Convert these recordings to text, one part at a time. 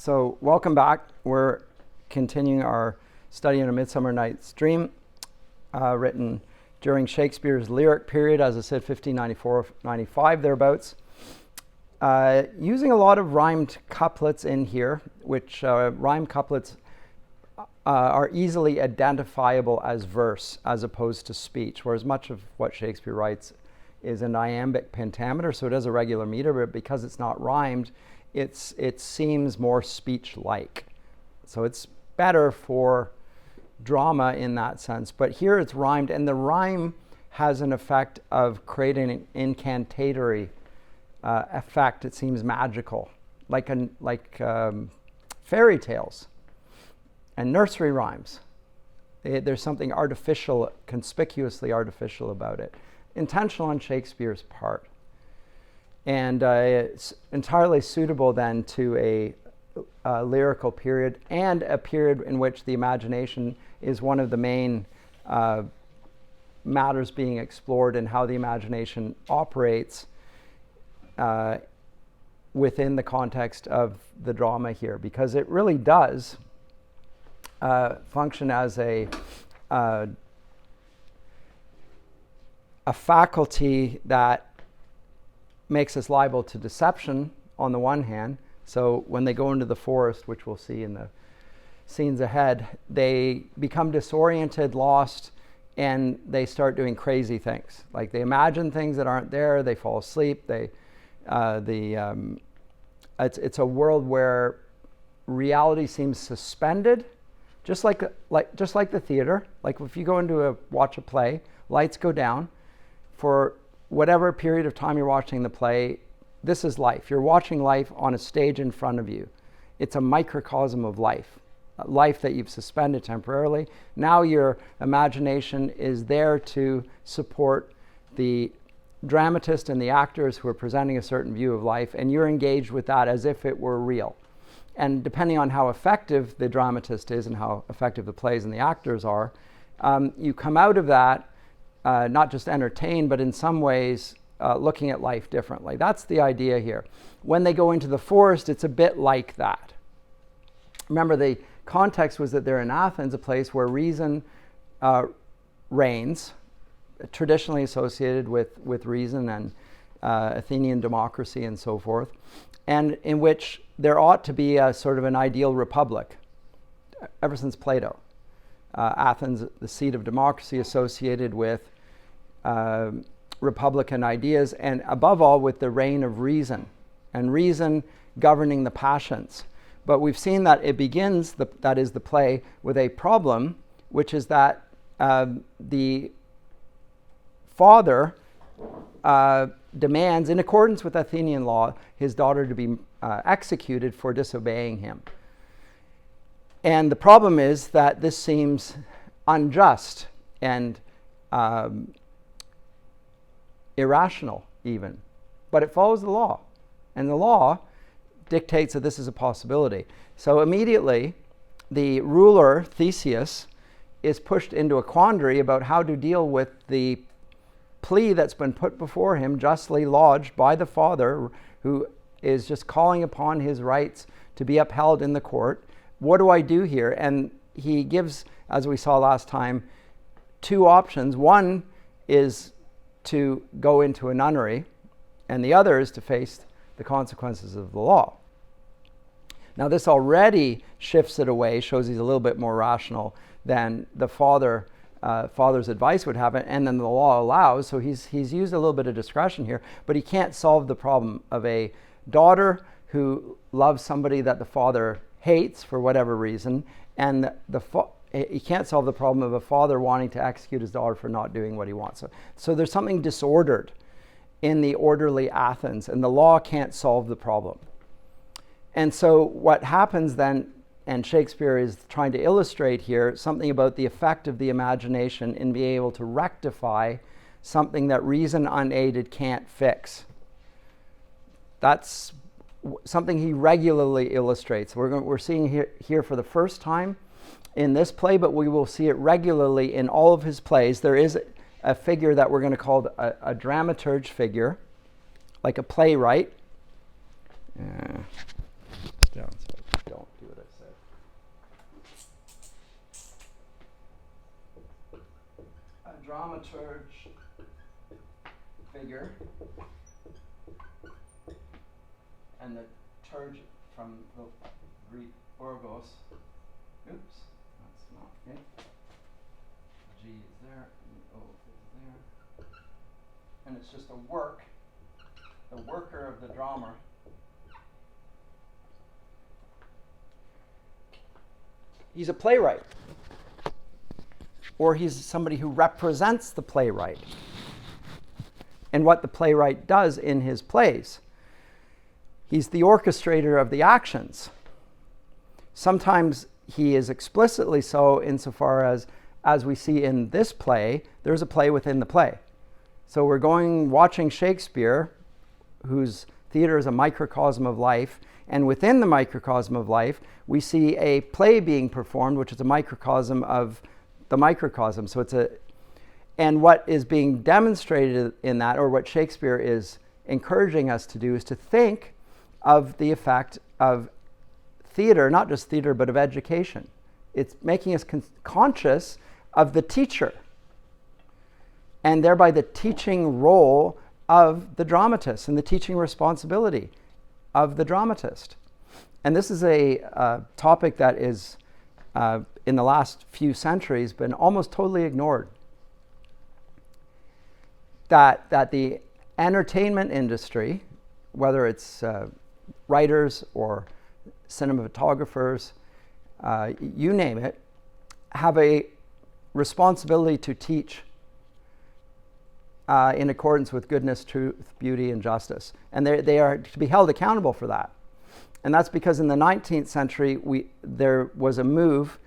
So welcome back. We're continuing our study in A Midsummer Night's Dream, written during Shakespeare's lyric period, as I said, 1594-95, thereabouts. Using a lot of rhymed couplets in here, which rhymed couplets are easily identifiable as verse as opposed to speech, whereas much of what Shakespeare writes is an iambic pentameter, so it has a regular meter, but because it's not rhymed, it seems more speech-like. So it's better for drama in that sense. But here it's rhymed, and the rhyme has an effect of creating an incantatory effect. It seems magical, like fairy tales and nursery rhymes. There's something artificial, conspicuously artificial about it. Intentional on Shakespeare's part. And it's entirely suitable then to a lyrical period, and a period in which the imagination is one of the main matters being explored, and how the imagination operates within the context of the drama here, because it really does function as a faculty that makes us liable to deception on the one hand. So when they go into the forest, which we'll see in the scenes ahead, they become disoriented, lost, and they start doing crazy things. Like they imagine things that aren't there, they fall asleep, it's a world where reality seems suspended, just like the theater. Like if you go into watch a play, lights go down. For whatever period of time you're watching the play, this is life. You're watching life on a stage in front of you. It's a microcosm of life that you've suspended temporarily. Now your imagination is there to support the dramatist and the actors who are presenting a certain view of life, and you're engaged with that as if it were real. And depending on how effective the dramatist is and how effective the plays and the actors are, you come out of that not just entertained, but in some ways looking at life differently. That's the idea here. When they go into the forest, it's a bit like that. Remember, the context was that they're in Athens, a place where reason reigns, traditionally associated with reason and Athenian democracy and so forth, and in which there ought to be a sort of an ideal republic ever since Plato. Athens, the seat of democracy, associated with republican ideas, and above all with the reign of reason, and reason governing the passions. But we've seen that it begins, that is the play, with a problem, which is that the father demands, in accordance with Athenian law, his daughter to be executed for disobeying him. And the problem is that this seems unjust and irrational even, but it follows the law, and the law dictates that this is a possibility. So immediately the ruler, Theseus, is pushed into a quandary about how to deal with the plea that's been put before him, justly lodged by the father, who is just calling upon his rights to be upheld in the court. What do I do here? And he gives, as we saw last time, two options. One is to go into a nunnery, and the other is to face the consequences of the law. Now this already shifts it away, shows he's a little bit more rational than the father's advice would have it, and then the law allows. So he's used a little bit of discretion here, but he can't solve the problem of a daughter who loves somebody that the father hates for whatever reason, and he can't solve the problem of a father wanting to execute his daughter for not doing what he wants. So there's something disordered in the orderly Athens, and the law can't solve the problem. And so what happens then, and Shakespeare is trying to illustrate here, something about the effect of the imagination in being able to rectify something that reason unaided can't fix. That's something he regularly illustrates. We're seeing here for the first time in this play, but we will see it regularly in all of his plays. There is a figure that we're going to call a dramaturge figure, like a playwright. Down so I don't dramaturge figure, and the turge from the Greek orgos. Oops, that's not it. G is there, and the O is there. And it's just a work, the worker of the drama. He's a playwright, or he's somebody who represents the playwright and what the playwright does in his plays. He's the orchestrator of the actions. Sometimes he is explicitly so insofar as we see in this play, there's a play within the play. So we're watching Shakespeare, whose theater is a microcosm of life, and within the microcosm of life, we see a play being performed, which is a microcosm of the microcosm. So and what is being demonstrated in that, or what Shakespeare is encouraging us to do, is to think of the effect of theater, not just theater, but of education. It's making us conscious of the teacher, and thereby the teaching role of the dramatist and the teaching responsibility of the dramatist. And this is a topic that is, in the last few centuries, been almost totally ignored. That the entertainment industry, whether it's writers or cinematographers, you name it, have a responsibility to teach in accordance with goodness, truth, beauty, and justice. And they are to be held accountable for that. And that's because in the 19th century, there was a move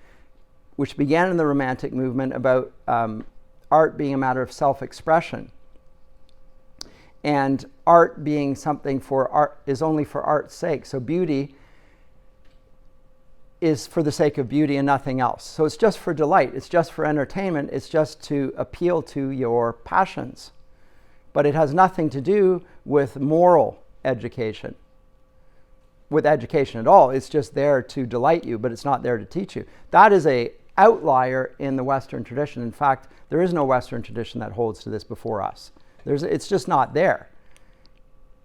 which began in the Romantic movement about art being a matter of self-expression. And art being something for art is only for art's sake. So beauty is for the sake of beauty and nothing else. So it's just for delight. It's just for entertainment. It's just to appeal to your passions. But it has nothing to do with moral education, with education at all. It's just there to delight you, but it's not there to teach you. That is an outlier in the Western tradition. In fact, there is no Western tradition that holds to this before us. It's just not there.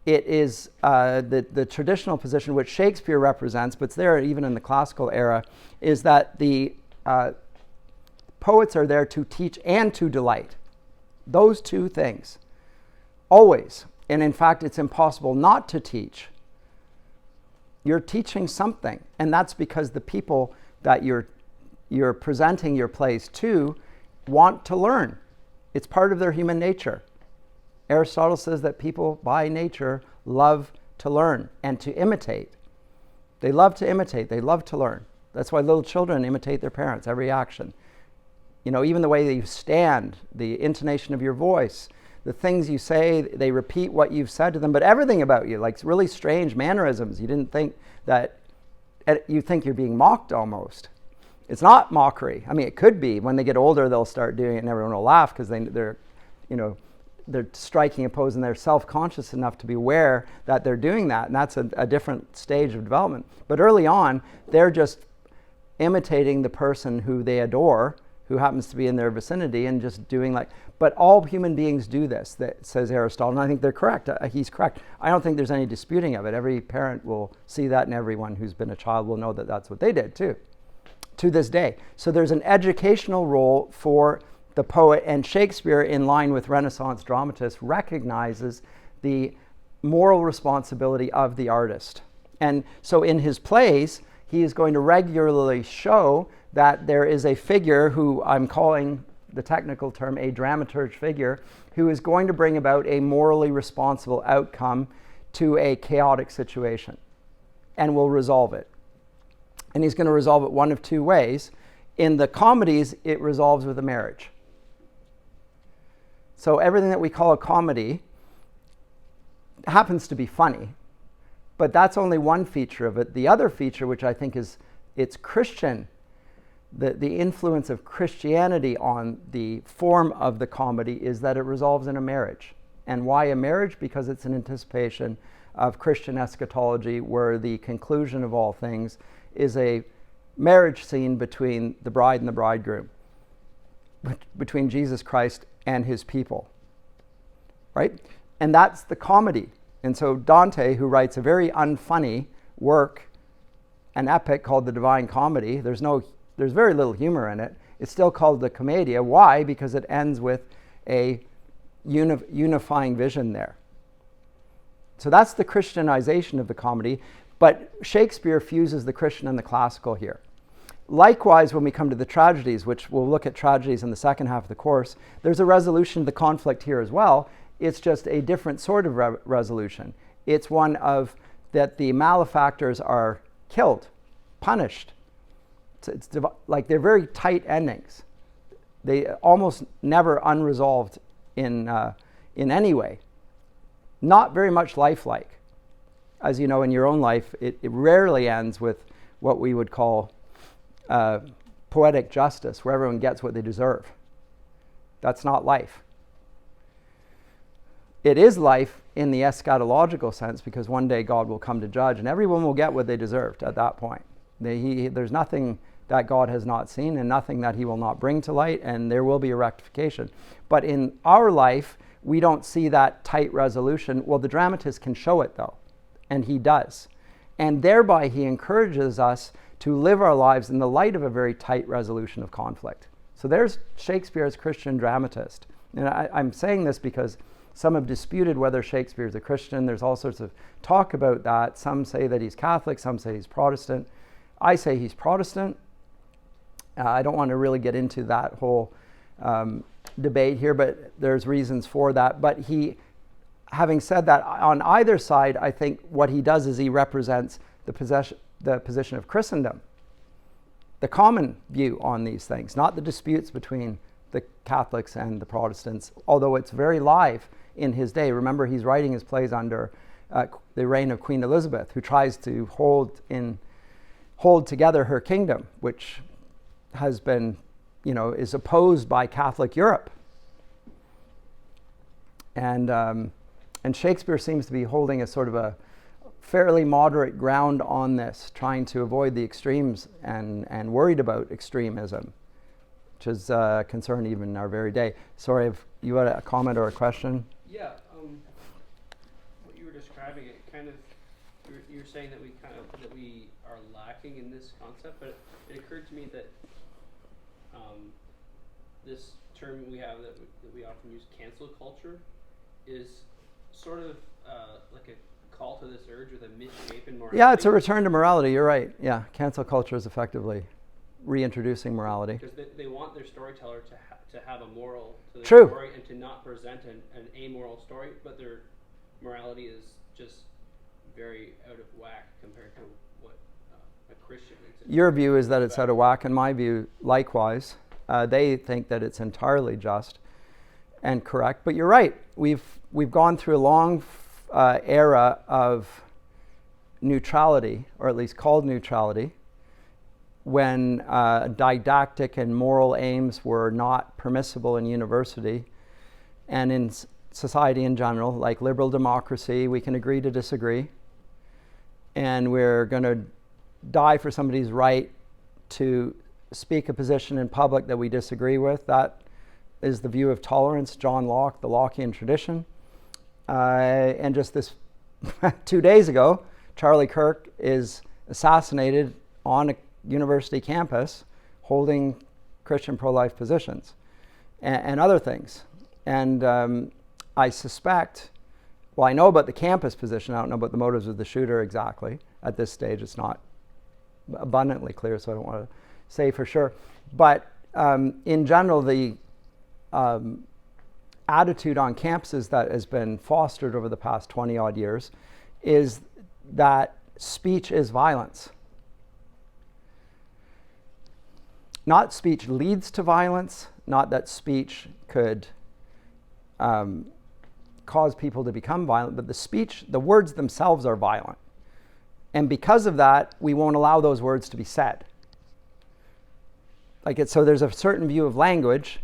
It is the traditional position which Shakespeare represents, but it's there even in the classical era, is that the poets are there to teach and to delight. Those two things. Always. And in fact, it's impossible not to teach. You're teaching something, and that's because the people that you're presenting your plays to want to learn. It's part of their human nature. Aristotle says that people by nature love to learn and to imitate. They love to imitate. They love to learn. That's why little children imitate their parents, every action. You know, even the way that you stand, the intonation of your voice, the things you say, they repeat what you've said to them, but everything about you, like really strange mannerisms. You didn't think that, you think you're being mocked almost. It's not mockery. I mean, it could be. When they get older, they'll start doing it and everyone will laugh because they're striking a pose and they're self-conscious enough to be aware that they're doing that, and that's a different stage of development. But early on, they're just imitating the person who they adore, who happens to be in their vicinity, and just doing but all human beings do this, that says Aristotle, and I think they're correct. He's correct. I don't think there's any disputing of it. Every parent will see that, and everyone who's been a child will know that that's what they did too, to this day. So there's an educational role for the poet, and Shakespeare, in line with Renaissance dramatists, recognizes the moral responsibility of the artist. And so in his plays, he is going to regularly show that there is a figure who I'm calling the technical term a dramaturge figure, who is going to bring about a morally responsible outcome to a chaotic situation and will resolve it. And he's going to resolve it one of two ways. In the comedies, it resolves with a marriage. So everything that we call a comedy happens to be funny, but that's only one feature of it. The other feature, which I think is it's Christian, the influence of Christianity on the form of the comedy, is that it resolves in a marriage. And why a marriage? Because it's an anticipation of Christian eschatology, where the conclusion of all things is a marriage scene between the bride and the bridegroom, between Jesus Christ and his people, right? And that's the comedy. And so Dante, who writes a very unfunny work, an epic called the Divine Comedy, there's very little humor in it. It's still called the Commedia. Why? Because it ends with a unifying vision there. So that's the Christianization of the comedy, but Shakespeare fuses the Christian and the classical here. Likewise, when we come to the tragedies, which we'll look at tragedies in the second half of the course, there's a resolution to the conflict here as well. It's just a different sort of resolution. It's one of that the malefactors are killed, punished. It's like they're very tight endings. They almost never unresolved in any way. Not very much lifelike. As you know, in your own life, it rarely ends with what we would call poetic justice, where everyone gets what they deserve. That's not life. It is life in the eschatological sense, because one day God will come to judge and everyone will get what they deserved at that point. There's nothing that God has not seen and nothing that he will not bring to light, and there will be a rectification. But in our life, we don't see that tight resolution. Well, the dramatist can show it though, and he does. And thereby he encourages us to live our lives in the light of a very tight resolution of conflict. So there's Shakespeare's Christian dramatist. And I'm saying this because some have disputed whether Shakespeare is a Christian. There's all sorts of talk about that. Some say that he's Catholic, some say he's Protestant. I say he's Protestant. I don't want to really get into that whole debate here, but there's reasons for that. But having said that, on either side, I think what he does is he represents the position of Christendom, the common view on these things, not the disputes between the Catholics and the Protestants, although it's very live in his day. Remember, he's writing his plays under the reign of Queen Elizabeth, who tries to hold together her kingdom, which has been, is opposed by Catholic Europe. And Shakespeare seems to be holding a sort of a fairly moderate ground on this, trying to avoid the extremes and worried about extremism, which is a concern even in our very day. Sorry, if you had a comment or a question? Yeah, what you were describing, it kind of, you're saying that that we are lacking in this concept, but it occurred to me that this term we have that we often use, cancel culture, is sort of like a call to this urge with a misshapen morality. Yeah, it's a return to morality. You're right. Yeah, cancel culture is effectively reintroducing morality. Because they want their storyteller to have a moral to their True. Story and to not present an amoral story, but their morality is just very out of whack compared to what a Christian thinks. Your view is that it's out of whack, and my view, likewise. They think that it's entirely just and correct. But you're right. We've gone through a long era of neutrality, or at least called neutrality, when didactic and moral aims were not permissible in university and in society in general, like liberal democracy. We can agree to disagree, and we're going to die for somebody's right to speak a position in public that we disagree with. That is the view of tolerance, John Locke, the Lockean tradition. And just this 2 days ago, Charlie Kirk is assassinated on a university campus holding Christian pro-life positions and other things. And I suspect, well, I know about the campus position. I don't know about the motives of the shooter exactly. At this stage, it's not abundantly clear, so I don't want to say for sure. But in general, the attitude on campuses that has been fostered over the past 20 odd years is that speech is violence. Not speech leads to violence, not that speech could cause people to become violent, but the words themselves are violent. And because of that, we won't allow those words to be said. So there's a certain view of language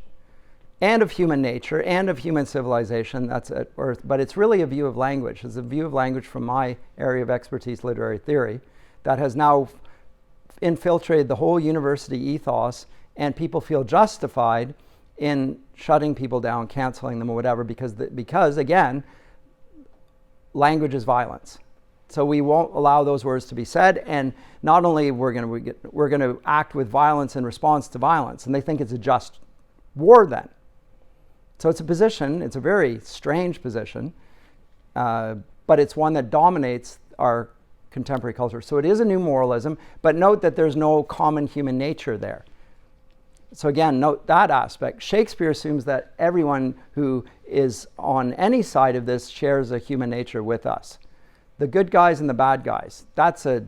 and of human nature and of human civilization that's at Earth, but it's really a view of language. It's a view of language from my area of expertise, literary theory, that has now infiltrated the whole university ethos, and people feel justified in shutting people down, canceling them, or whatever, because again, language is violence. So we won't allow those words to be said, and not only we're going to act with violence in response to violence, and they think it's a just war then. So it's a position, it's a very strange position, but it's one that dominates our contemporary culture. So it is a new moralism, but note that there's no common human nature there. So again, note that aspect. Shakespeare assumes that everyone who is on any side of this shares a human nature with us. The good guys and the bad guys. That's a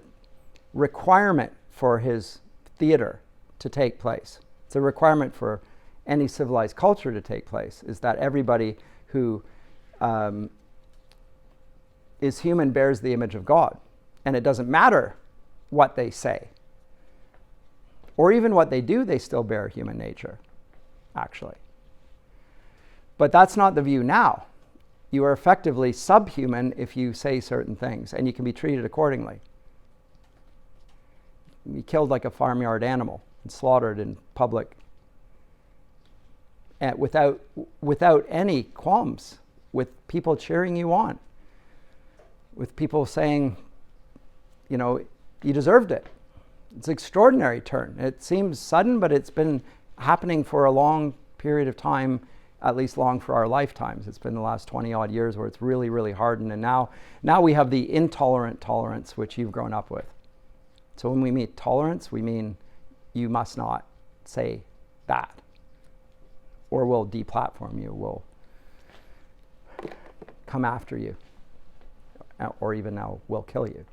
requirement for his theater to take place. It's a requirement for any civilized culture to take place, is that everybody who is human bears the image of God. And it doesn't matter what they say. Or even what they do, they still bear human nature, actually. But that's not the view now. You are effectively subhuman if you say certain things, and you can be treated accordingly. Be killed like a farmyard animal and slaughtered in public, and without any qualms, with people cheering you on, with people saying, you deserved it. It's an extraordinary turn. It seems sudden, but it's been happening for a long period of time, at least long for our lifetimes. It's been the last 20 odd years where it's really, really hardened. And now we have the intolerant tolerance, which you've grown up with. So when we mean tolerance, we mean you must not say that, or we'll deplatform you, we'll come after you, or even now we'll kill you.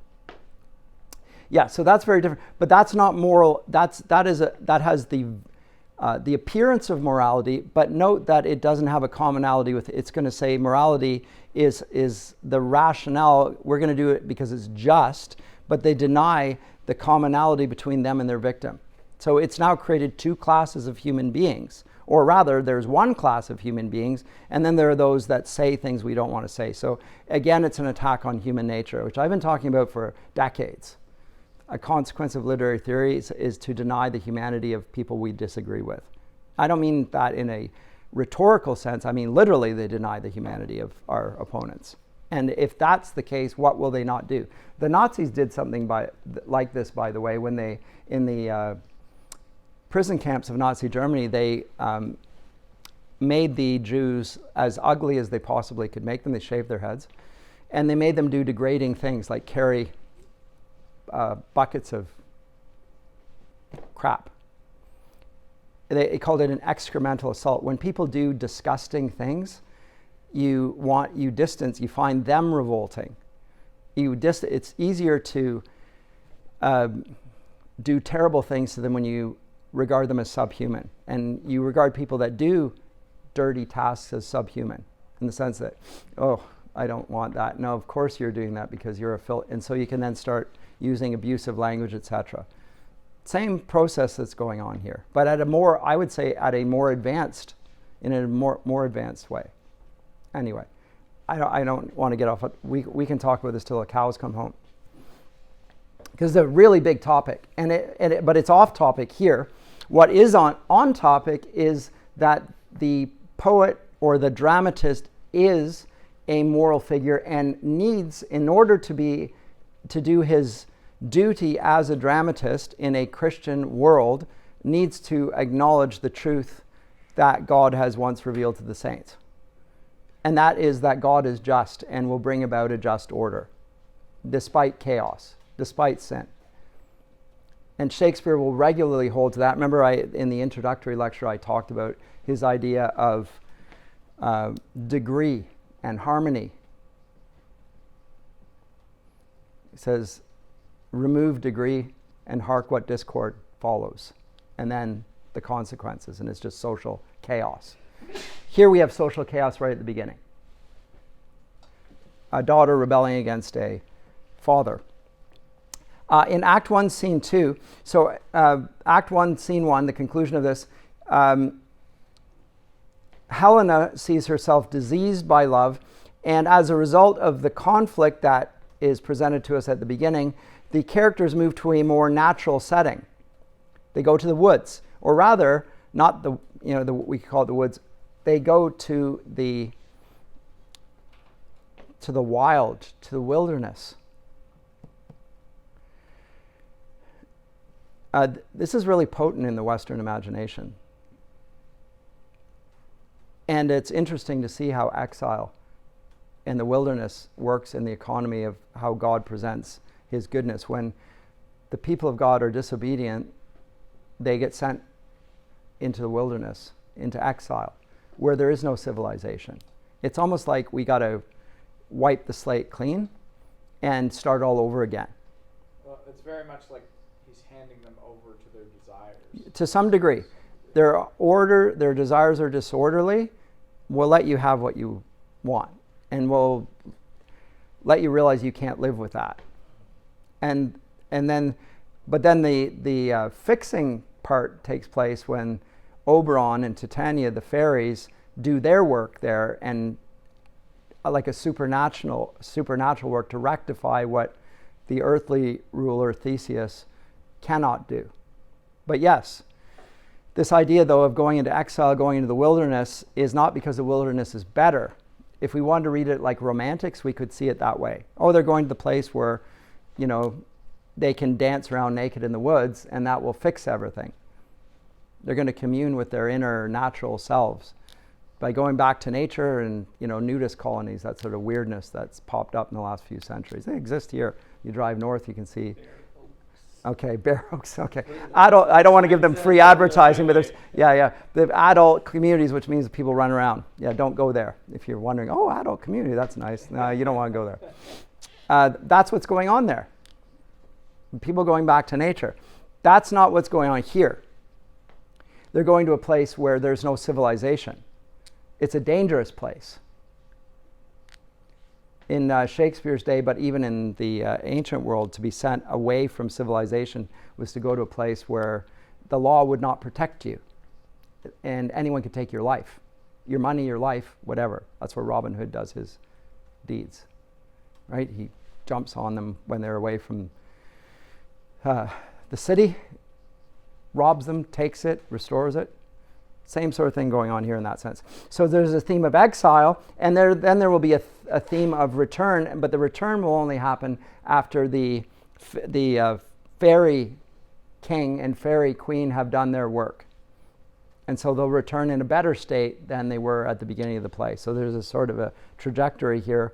Yeah, so that's very different, but that's not moral. That has the appearance of morality, but note that it doesn't have a commonality with it. It's going to say morality is the rationale. We're going to do it because it's just, but they deny the commonality between them and their victim. So it's now created two classes of human beings, or rather, there's one class of human beings, and then there are those that say things we don't want to say. So again, it's an attack on human nature, which I've been talking about for decades. A consequence of literary theory is to deny the humanity of people we disagree with. I don't mean that in a rhetorical sense. I mean literally they deny the humanity of our opponents. And if that's the case, what will they not do? The Nazis did something like this, by the way, when they, in the prison camps of Nazi Germany, they made the Jews as ugly as they possibly could make them. They shaved their heads. And they made them do degrading things like carry buckets of crap. They called it an excremental assault. When people do disgusting things, you find them revolting. It's easier to do terrible things to them when you regard them as subhuman. And you regard people that do dirty tasks as subhuman, in the sense that, oh, I don't want that. No, of course you're doing that because you're and so you can then start using abusive language, etc. Same process that's going on here, but at a more, I would say, at a more advanced, in a more advanced way. Anyway, I don't want to get off. We can talk about this till the cows come home, because it's a really big topic, but it's off topic here. What is on topic is that the poet or the dramatist is a moral figure and needs, in order to do his duty as a dramatist in a Christian world, needs to acknowledge the truth that God has once revealed to the saints. And that is that God is just and will bring about a just order, despite chaos, despite sin. And Shakespeare will regularly hold to that. Remember, in the introductory lecture, I talked about his idea of degree and harmony. He says, remove degree and hark what discord follows. And then the consequences, and it's just social chaos. Here we have social chaos right at the beginning. A daughter rebelling against a father. In Act 1, Scene 2, so Act 1, Scene 1, the conclusion of this, Helena sees herself diseased by love, and as a result of the conflict that is presented to us at the beginning, the characters move to a more natural setting. They go to the woods, or rather, not we call it the woods. They go to the wild, to the wilderness. This is really potent in the Western imagination. And it's interesting to see how exile and the wilderness works in the economy of how God presents his goodness. When the people of God are disobedient, they get sent into the wilderness, into exile, where there is no civilization. It's almost like we got to wipe the slate clean and start all over again. Well, it's very much like he's handing them over to their desires. To some degree. Their desires are disorderly. We'll let you have what you want, and we'll let you realize you can't live with that. But then the fixing part takes place when Oberon and Titania, the fairies, do their work there, and like a supernatural work to rectify what the earthly ruler Theseus cannot do. But yes, this idea, though, of going into exile, going into the wilderness, is not because the wilderness is better. If we wanted to read it like romantics, we could see it that way. Oh, they're going to the place where, they can dance around naked in the woods, and that will fix everything. They're going to commune with their inner natural selves by going back to nature and, nudist colonies, that sort of weirdness that's popped up in the last few centuries. They exist here. You drive north, you can see. Okay, Bear Oaks. Okay, I don't want to give them free advertising, but there's the adult communities, which means people run around. Yeah, don't go there. If you're wondering, adult community, that's nice. No, you don't want to go there. That's what's going on there. People going back to nature. That's not what's going on here. They're going to a place where there's no civilization. It's a dangerous place. In Shakespeare's day, but even in the ancient world, to be sent away from civilization was to go to a place where the law would not protect you, and anyone could take your life, your money, your life, whatever. That's where Robin Hood does his deeds, right? He jumps on them when they're away from the city, robs them, takes it, restores it. Same sort of thing going on here in that sense. So there's a theme of exile, and then there will be a theme of return, but the return will only happen after the fairy king and fairy queen have done their work. And so they'll return in a better state than they were at the beginning of the play. So there's a sort of a trajectory here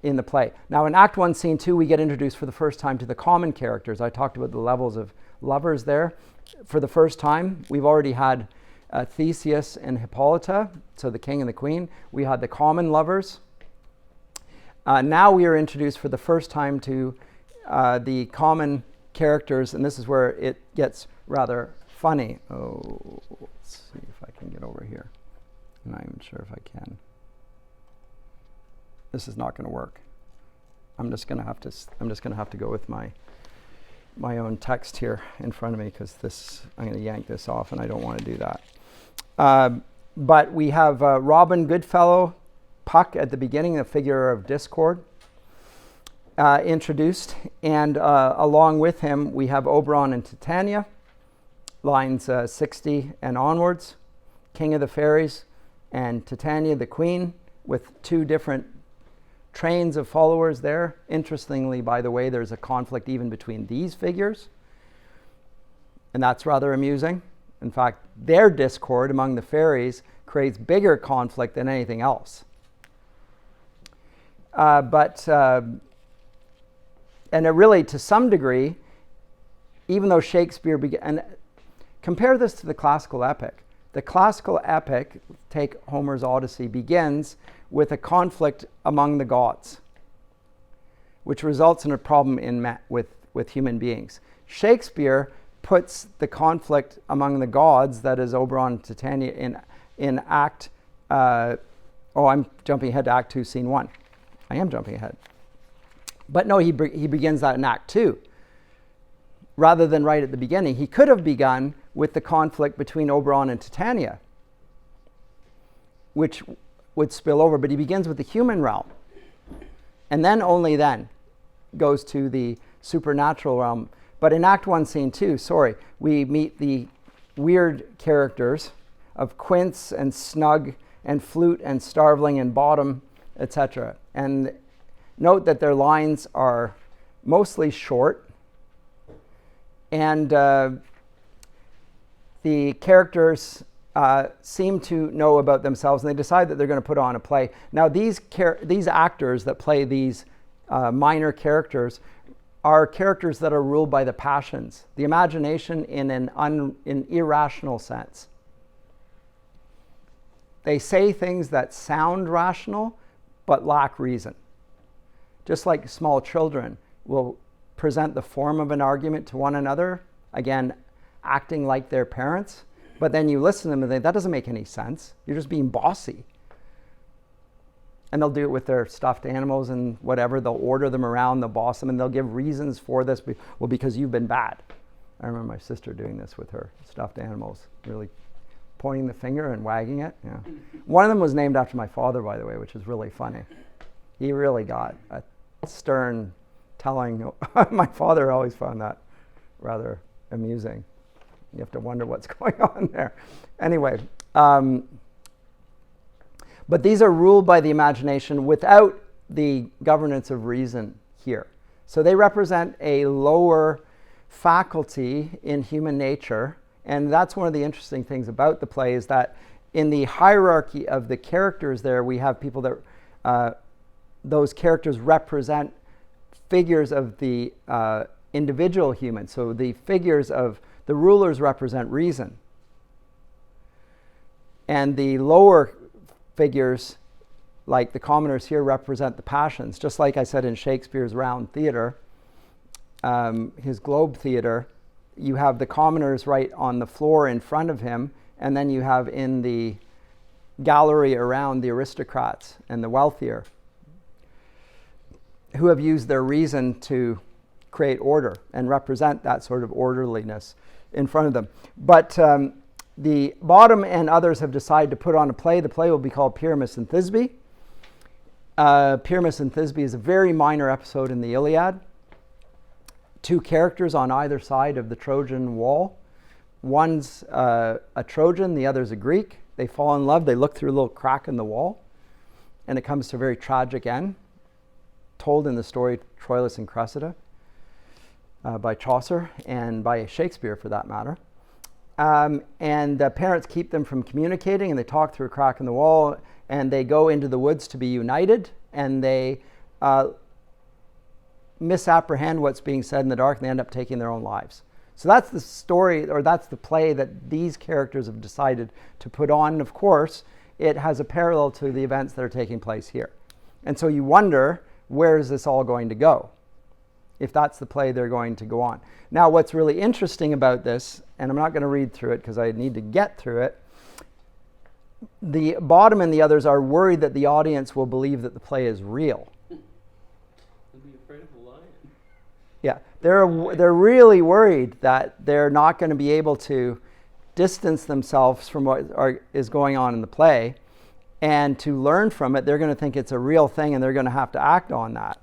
in the play. Now in Act 1, Scene 2, we get introduced for the first time to the common characters. I talked about the levels of lovers there. For the first time, we've already had Theseus and Hippolyta, so the king and the queen. We had the common lovers. Now we are introduced for the first time to the common characters, and this is where it gets rather funny. Oh, let's see if I can get over here. I'm not even sure if I can. This is not going to work. I'm just going to have to go with my own text here in front of me, because I'm going to yank this off, and I don't want to do that. But we have Robin Goodfellow, Puck at the beginning, the figure of discord, introduced, and along with him we have Oberon and Titania, lines 60 and onwards, King of the Fairies, and Titania the Queen, with two different trains of followers there. Interestingly, by the way, there's a conflict even between these figures, and that's rather amusing. In fact, their discord among the fairies creates bigger conflict than anything else. And it really, to some degree, even though Shakespeare and compare this to the classical epic. The classical epic, take Homer's Odyssey, begins with a conflict among the gods, which results in a problem with human beings. Shakespeare puts the conflict among the gods, that is Oberon and Titania, in Act. I'm jumping ahead to Act 2, Scene 1. I am jumping ahead. But no, he begins that in Act 2. Rather than right at the beginning, he could have begun with the conflict between Oberon and Titania, which would spill over, but he begins with the human realm, and then only then goes to the supernatural realm. But in Act 1, Scene 2, we meet the weird characters of quince and snug and flute and starveling and bottom, etc. And note that their lines are mostly short, and the characters seem to know about themselves, and they decide that they're going to put on a play. Now, these actors that play these minor characters are characters that are ruled by the passions, the imagination in an irrational sense. They say things that sound rational, but lack reason. Just like small children will present the form of an argument to one another, again, acting like their parents, but then you listen to them and think, that doesn't make any sense. You're just being bossy. And they'll do it with their stuffed animals and whatever. They'll order them around, they'll boss them, and they'll give reasons for this. Well, because you've been bad. I remember my sister doing this with her stuffed animals, really pointing the finger and wagging it. Yeah. One of them was named after my father, by the way, which is really funny. He really got a stern telling. My father always found that rather amusing. You have to wonder what's going on there. Anyway, but these are ruled by the imagination without the governance of reason here. So they represent a lower faculty in human nature. And that's one of the interesting things about the play, is that in the hierarchy of the characters there, we have people that those characters represent figures of the individual human. So the figures of the rulers represent reason. And the lower figures, like the commoners here, represent the passions. Just like I said in Shakespeare's round theater, his globe theater, you have the commoners right on the floor in front of him, and then you have in the gallery around the aristocrats and the wealthier, who have used their reason to create order and represent that sort of orderliness in front of them. But the bottom and others have decided to put on a play. The play will be called Pyramus and Thisbe. Pyramus and Thisbe is a very minor episode in the Iliad. Two characters on either side of the Trojan wall. One's a Trojan, the other's a Greek. They fall in love. They look through a little crack in the wall, and it comes to a very tragic end, told in the story Troilus and Cressida by Chaucer, and by Shakespeare for that matter. And the parents keep them from communicating, and they talk through a crack in the wall, and they go into the woods to be united, and they misapprehend what's being said in the dark, and they end up taking their own lives. So that's the story, or that's the play that these characters have decided to put on. And of course, it has a parallel to the events that are taking place here. And so you wonder, where is this all going to go, if that's the play they're going to go on? Now, what's really interesting about this, and I'm not going to read through it because I need to get through it, the bottom and the others are worried that the audience will believe that the play is real. They'll be afraid of the lion. Yeah, they're really worried that they're not going to be able to distance themselves from what is going on in the play, and to learn from it. They're going to think it's a real thing, and they're going to have to act on that.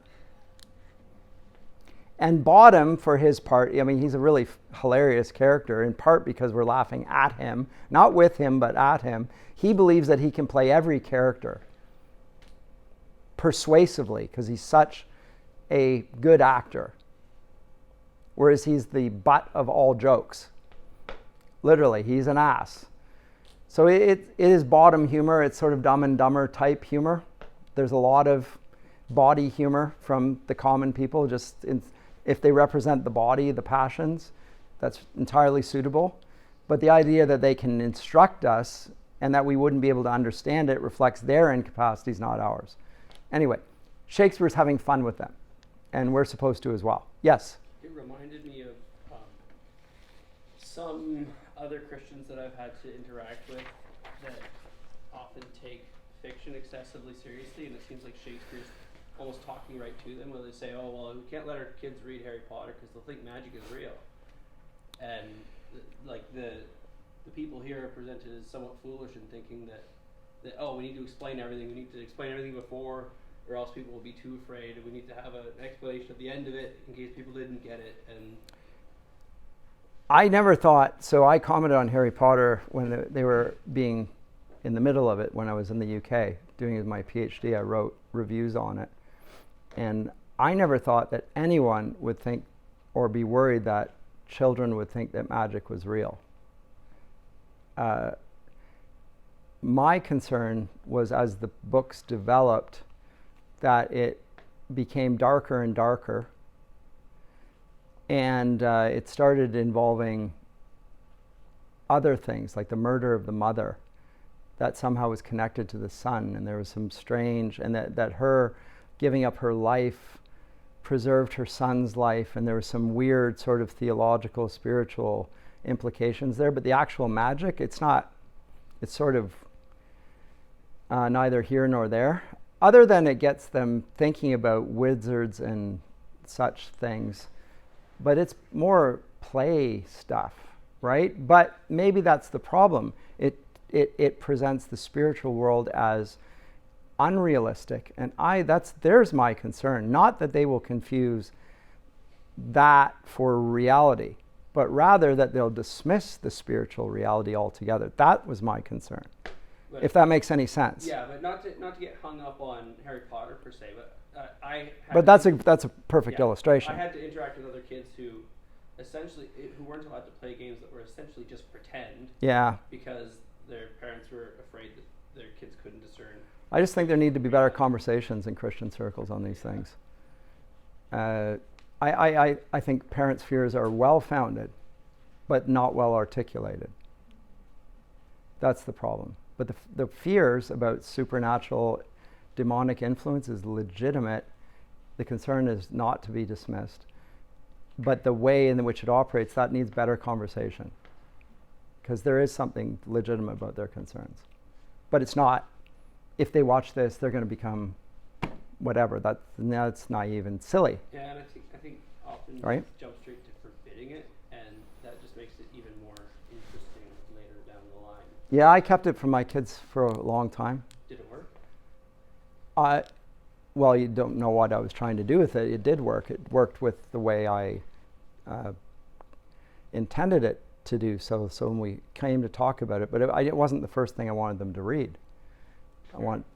And Bottom, for his part, I mean, he's a really hilarious character, in part because we're laughing at him, not with him, but at him. He believes that he can play every character persuasively because he's such a good actor, whereas he's the butt of all jokes. Literally, he's an ass. So it is Bottom humor. It's sort of Dumb and Dumber type humor. There's a lot of body humor from the common people, if they represent the body, the passions, that's entirely suitable. But the idea that they can instruct us and that we wouldn't be able to understand it reflects their incapacities, not ours. Anyway, Shakespeare's having fun with them, and we're supposed to as well. Yes? It reminded me of some other Christians that I've had to interact with that often take fiction excessively seriously, and it seems like Shakespeare's almost talking right to them, where they say, oh, well, we can't let our kids read Harry Potter because they'll think magic is real. And the people here are presented as somewhat foolish in thinking that oh, we need to explain everything. We need to explain everything before, or else people will be too afraid. We need to have an explanation at the end of it in case people didn't get it. And I never thought, so I commented on Harry Potter when they were being in the middle of it when I was in the UK doing my PhD. I wrote reviews on it. And I never thought that anyone would think or be worried that children would think that magic was real. My concern was as the books developed that it became darker and darker, and it started involving other things like the murder of the mother that somehow was connected to the son, and there was some strange, and that her giving up her life preserved her son's life, and there was some weird sort of theological, spiritual implications there. But the actual magic, it's sort of neither here nor there, other than it gets them thinking about wizards and such things. But it's more play stuff, right? But maybe that's the problem. It presents the spiritual world as unrealistic, and there's my concern. Not that they will confuse that for reality, but rather that they'll dismiss the spiritual reality altogether. That was my concern. But, if that makes any sense. Yeah, but not to get hung up on Harry Potter per se, but But that's a perfect illustration. I had to interact with other kids who weren't allowed to play games that were essentially just pretend. Yeah. Because their parents were afraid that their kids couldn't discern. I just think there need to be better conversations in Christian circles on these things. I think parents' fears are well-founded, but not well articulated. That's the problem. But the fears about supernatural demonic influence is legitimate. The concern is not to be dismissed. But the way in which it operates, that needs better conversation. Because there is something legitimate about their concerns. But it's not, if they watch this, they're going to become whatever. That's naive and silly. Yeah, and I think often right? Jump straight to forbidding it, and that just makes it even more interesting later down the line. Yeah, I kept it from my kids for a long time. Did it work? Well, you don't know what I was trying to do with it. It did work. It worked with the way I intended it to do. So when we came to talk about it, but it wasn't the first thing I wanted them to read.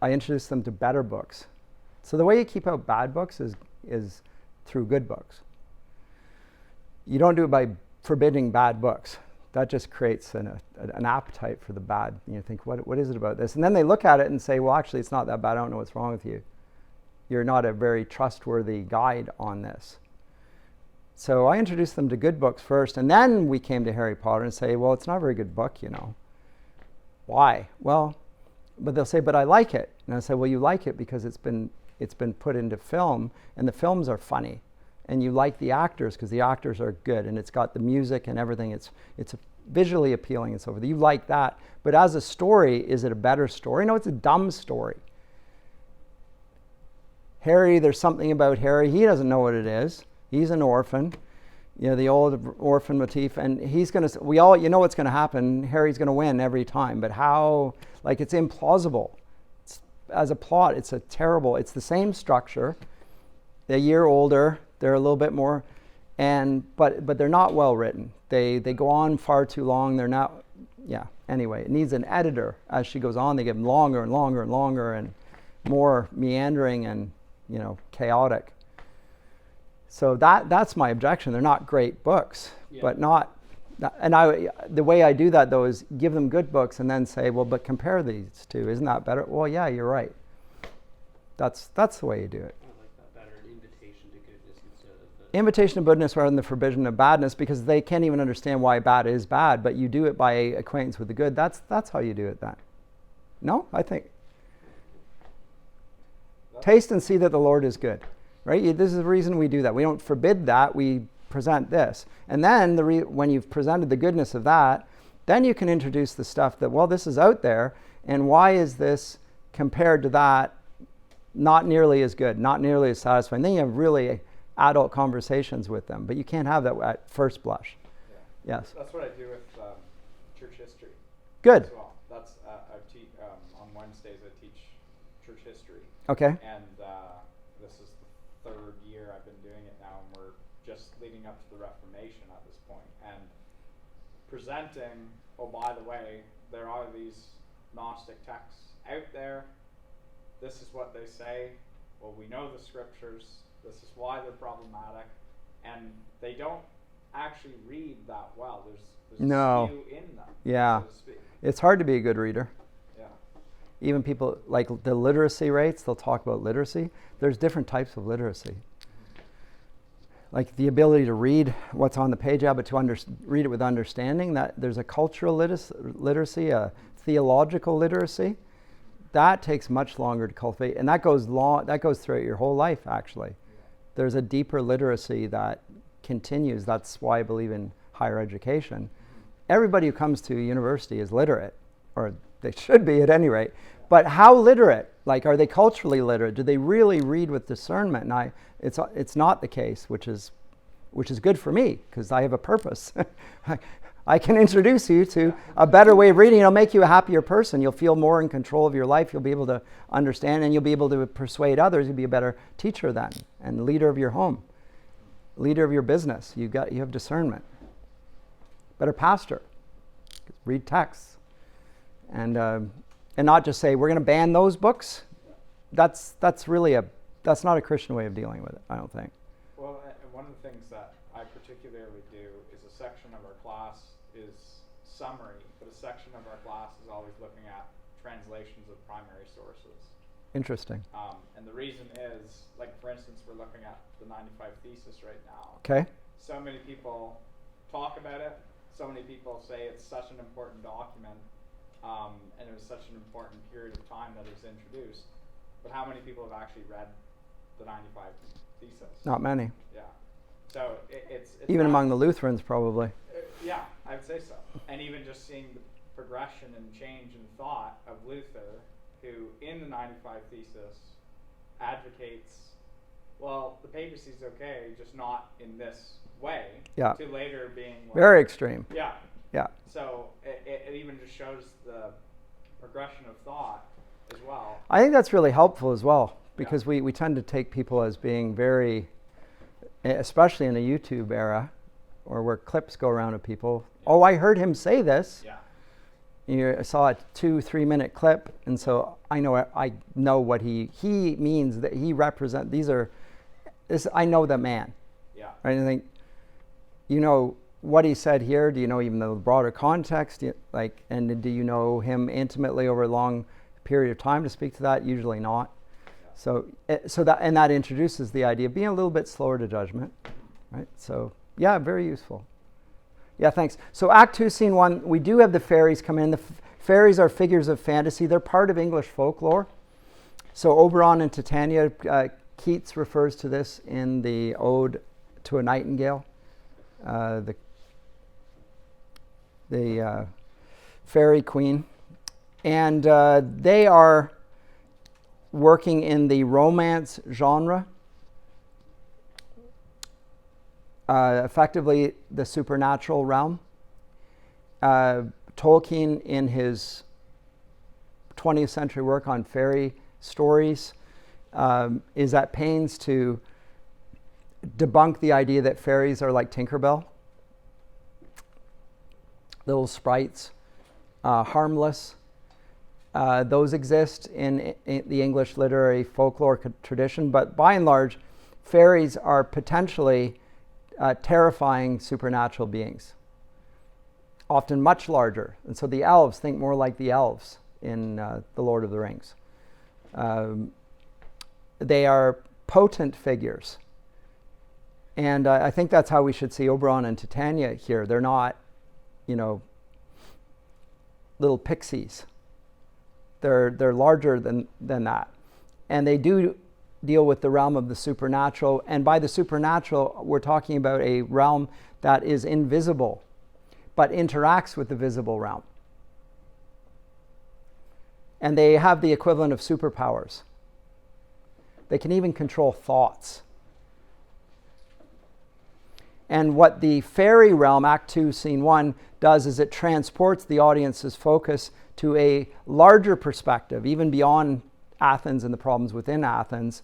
I introduced them to better books. So the way you keep out bad books is through good books. You don't do it by forbidding bad books. That just creates an appetite for the bad. You think, what is it about this? And then they look at it and say, well, actually, it's not that bad. I don't know what's wrong with you. You're not a very trustworthy guide on this. So I introduced them to good books first, and then we came to Harry Potter and say, well, it's not a very good book, you know. Why? Well, but they'll say, but I like it. And I say, well, you like it because it's been put into film, and the films are funny. And you like the actors because the actors are good, and it's got the music and everything. It's visually appealing and so forth. You like that. But as a story, is it a better story? No, it's a dumb story. Harry, there's something about Harry. He doesn't know what it is. He's an orphan. You know, the old orphan motif. And you know what's going to happen. Harry's going to win every time. But how, it's implausible. As a plot, it's the same structure. They're a year older. They're a little bit more, but they're not well written. They go on far too long. They're not, Anyway, it needs an editor. As she goes on, they get longer and longer and longer and more meandering and, chaotic. So that's my objection. They're not great books, but not. And the way I do that though is give them good books and then say, well, but compare these two. Isn't that better? Well, yeah, you're right. That's the way you do it. Invitation to goodness rather than the forbidden of badness, because they can't even understand why bad is bad, but you do it by acquaintance with the good. That's how you do it then. No? I think. Taste and see that the Lord is good. Right? This is the reason we do that. We don't forbid that. We present this. And then when you've presented the goodness of that, then you can introduce the stuff that, well, this is out there, and why is this compared to that not nearly as good, not nearly as satisfying? Then you have really adult conversations with them, but you can't have that at first blush. Yeah. Yes. That's what I do with church history. Good. As well. That's on Wednesdays I teach church history. Okay. And this is the third year I've been doing it now, and we're just leading up to the Reformation at this point. And presenting, oh, by the way, there are these Gnostic texts out there. This is what they say. Well, we know the scriptures. This is why they're problematic. And they don't actually read that well. There's No. a skew in them, Yeah. so to speak. It's hard to be a good reader. Yeah. Even people like the literacy rates, they'll talk about literacy. There's different types of literacy. Like the ability to read what's on the page, but to read it with understanding. That there's a cultural literacy, a theological literacy. That takes much longer to cultivate, and that goes throughout your whole life, actually. There's a deeper literacy that continues. That's why I believe in higher education. Everybody who comes to university is literate, or they should be at any rate. But how literate? Like, are they culturally literate? Do they really read with discernment? And it's not the case, which is good for me, because I have a purpose. I can introduce you to a better way of reading. It'll make you a happier person. You'll feel more in control of your life. You'll be able to understand, and you'll be able to persuade others. You'll be a better teacher then, and leader of your home, leader of your business. You have discernment. Better pastor. Read texts, and not just say we're going to ban those books. That's not a Christian way of dealing with it, I don't think. Well, and one of the things that I particularly do is a section of our class is summary, but a section of our class is always looking at translations of primary sources. Interesting. And the reason is, like, for instance, we're looking at the 95 Thesis right now. Okay. So many people talk about it. So many people say it's such an important document, and it was such an important period of time that it was introduced. But how many people have actually read the 95 Thesis? Not many. Yeah. So it's Even among the Lutherans, probably. Yeah, I would say so. And even just seeing the progression and change in thought of Luther, who in the 95 Thesis advocates, well, the papacy is okay, just not in this way. Yeah. To later being like, Very extreme. Yeah. Yeah. So it even just shows the progression of thought as well. I think that's really helpful as well, because we tend to take people as being very, especially in a YouTube era, or where clips go around of people. Yeah. Oh, I heard him say this. Yeah. I saw a 2-3 minute clip, and so I know what he means, that he represents. I know the man. Yeah. Right? And I think, you know what he said here. Do you know even the broader context? And do you know him intimately over a long period of time to speak to that? Usually not. Yeah. So that introduces the idea of being a little bit slower to judgment, right? So yeah, very useful. Yeah, thanks. So Act 2, Scene 1, we do have the fairies come in. The fairies are figures of fantasy. They're part of English folklore. So Oberon and Titania, Keats refers to this in the Ode to a Nightingale, the fairy queen. And they are working in the romance genre, effectively the supernatural realm. Tolkien, in his 20th century work on fairy stories, is at pains to debunk the idea that fairies are like Tinkerbell, little sprites, harmless. Those exist in the English literary folklore tradition, but by and large, fairies are potentially terrifying supernatural beings, often much larger. And so the elves, think more like the elves in The Lord of the Rings. They are potent figures. And I think that's how we should see Oberon and Titania here. They're not, little pixies. They're larger than that. And they do deal with the realm of the supernatural. And by the supernatural, we're talking about a realm that is invisible, but interacts with the visible realm. And they have the equivalent of superpowers. They can even control thoughts. And what the fairy realm, Act 2, Scene 1, does is it transports the audience's focus to a larger perspective, even beyond Athens and the problems within Athens,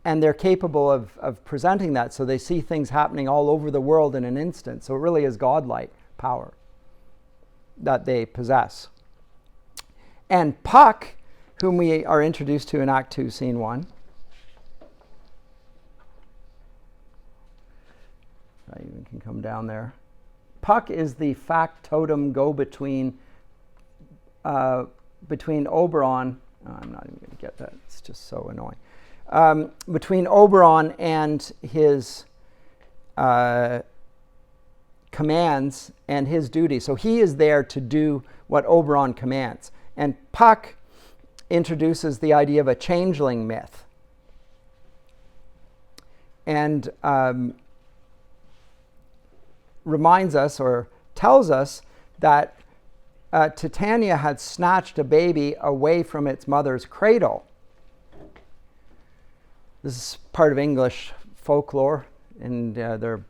and they're capable of presenting that, so they see things happening all over the world in an instant. So it really is godlike power that they possess. And Puck, whom we are introduced to in Act 2, Scene 1. I even can come down there. Puck is the factotum go-between between Oberon. Oh, I'm not even going to get that. It's just so annoying. Between Oberon and his commands and his duty. So he is there to do what Oberon commands. And Puck introduces the idea of a changeling myth. And reminds us or tells us that Titania had snatched a baby away from its mother's cradle. This is part of English folklore, and there are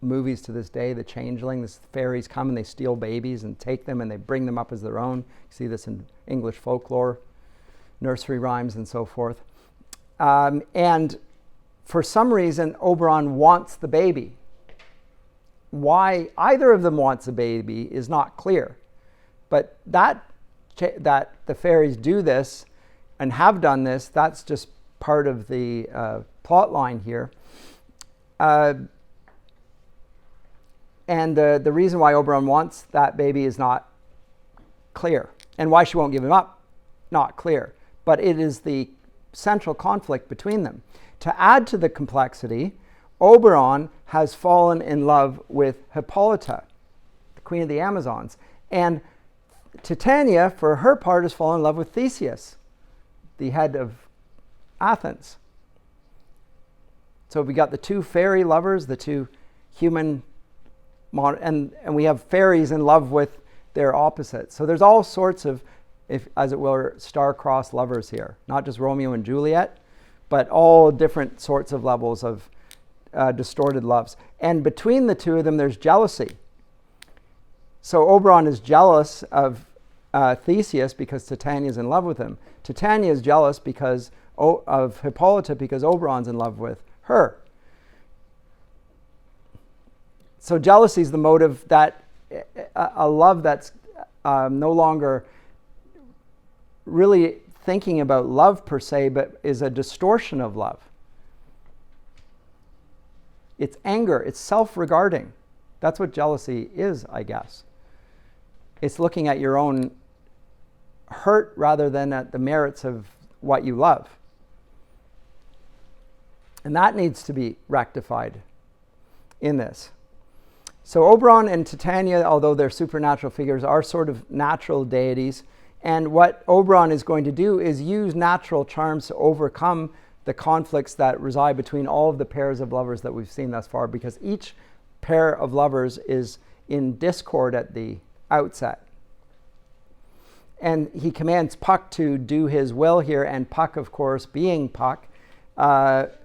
movies to this day. The changeling, the fairies come and they steal babies and take them and they bring them up as their own. You see this in English folklore, nursery rhymes, and so forth. And for some reason, Oberon wants the baby. Why either of them wants a baby is not clear. But that the fairies do this and have done this, that's just part of the plot line here. And the reason why Oberon wants that baby is not clear. And why she won't give him up, not clear. But it is the central conflict between them. To add to the complexity, Oberon has fallen in love with Hippolyta, the queen of the Amazons. And Titania, for her part, has fallen in love with Theseus, the head of Athens. So we got the two fairy lovers, the two human, and we have fairies in love with their opposites. So there's all sorts of, as it were, star-crossed lovers here. Not just Romeo and Juliet, but all different sorts of levels of distorted loves. And between the two of them, there's jealousy. So Oberon is jealous of Theseus because Titania is in love with him. Titania is jealous because of Hippolyta because Oberon's in love with her. So jealousy is the motive that a love that's no longer really thinking about love per se, but is a distortion of love. It's anger. It's self-regarding. That's what jealousy is, I guess. It's looking at your own hurt rather than at the merits of what you love. And that needs to be rectified in this. So Oberon and Titania, although they're supernatural figures, are sort of natural deities. And what Oberon is going to do is use natural charms to overcome the conflicts that reside between all of the pairs of lovers that we've seen thus far, because each pair of lovers is in discord at the outset. And he commands Puck to do his will here, and Puck, of course, being Puck,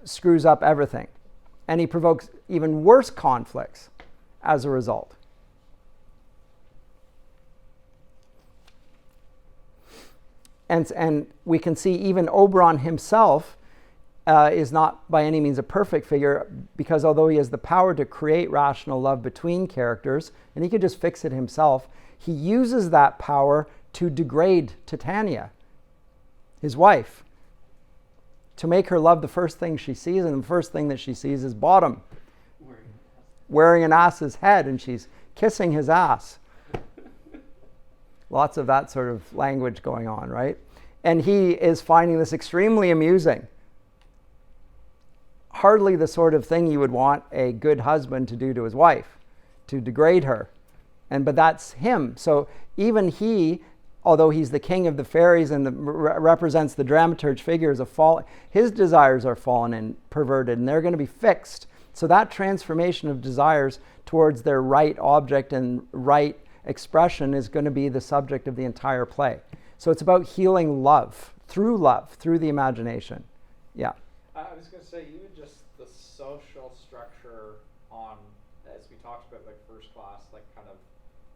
screws up everything. And he provokes even worse conflicts as a result. And we can see even Oberon himself is not by any means a perfect figure, because although he has the power to create rational love between characters, and he could just fix it himself, he uses that power to degrade Titania, his wife, to make her love the first thing she sees, and the first thing that she sees is Bottom, wearing an ass's head, and she's kissing his ass. Lots of that sort of language going on, right? And he is finding this extremely amusing. Hardly the sort of thing you would want a good husband to do to his wife, to degrade her. But that's him. So even he, although he's the king of the fairies and represents the dramaturge figures of fall, his desires are fallen and perverted, and they're going to be fixed. So that transformation of desires towards their right object and right expression is going to be the subject of the entire play. So it's about healing love, through the imagination. Yeah. I was going to say, even just the social structure on, as we talked about like first class, like kind of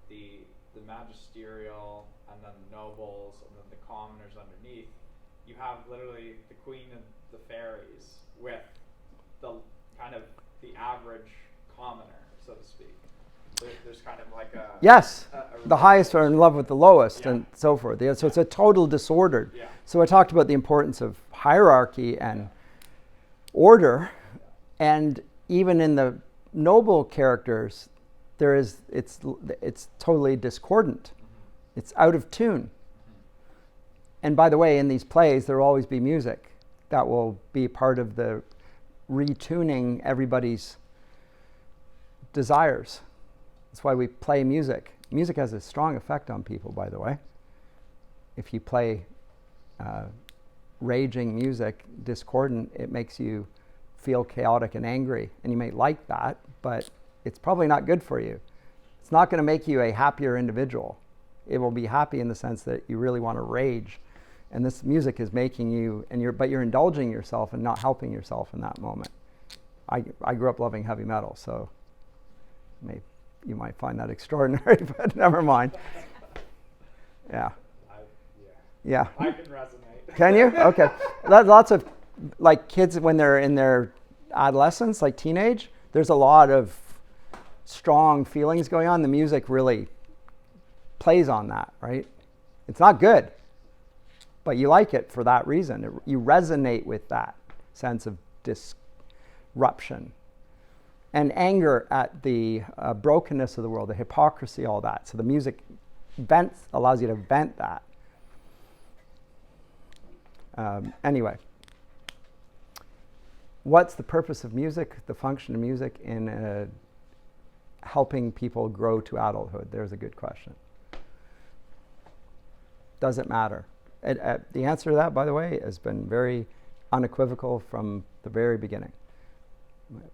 the magisterial and then the nobles and then the commoners underneath, you have literally the queen of the fairies with the kind of the average commoner, so to speak. There's kind of like a yes, a the highest are in love with the lowest, Yeah. and so forth. Yeah, so it's a total disordered. Yeah. So I talked about the importance of hierarchy and order, and even in the noble characters, it's totally discordant. It's out of tune. And by the way, in these plays, there will always be music that will be part of the retuning everybody's desires. That's why we play music. Music has a strong effect on people, by the way. If you play raging music, discordant, it makes you feel chaotic and angry. And you may like that, but it's probably not good for you. It's not going to make you a happier individual. It will be happy in the sense that you really want to rage. And this music is making you, but you're indulging yourself and not helping yourself in that moment. I grew up loving heavy metal, so you might find that extraordinary, but never mind. Yeah. Yeah. I can resonate. Can you? Okay. Lots of, like, kids when they're in their adolescence, like teenage, there's a lot of strong feelings going on. The music really plays on that, right? It's not good, but you like it for that reason. You resonate with that sense of disruption and anger at the brokenness of the world, the hypocrisy, all that. So the music allows you to vent that. Anyway, what's the purpose of music, the function of music in helping people grow to adulthood? There's a good question. Does it matter? The answer to that, by the way, has been very unequivocal from the very beginning.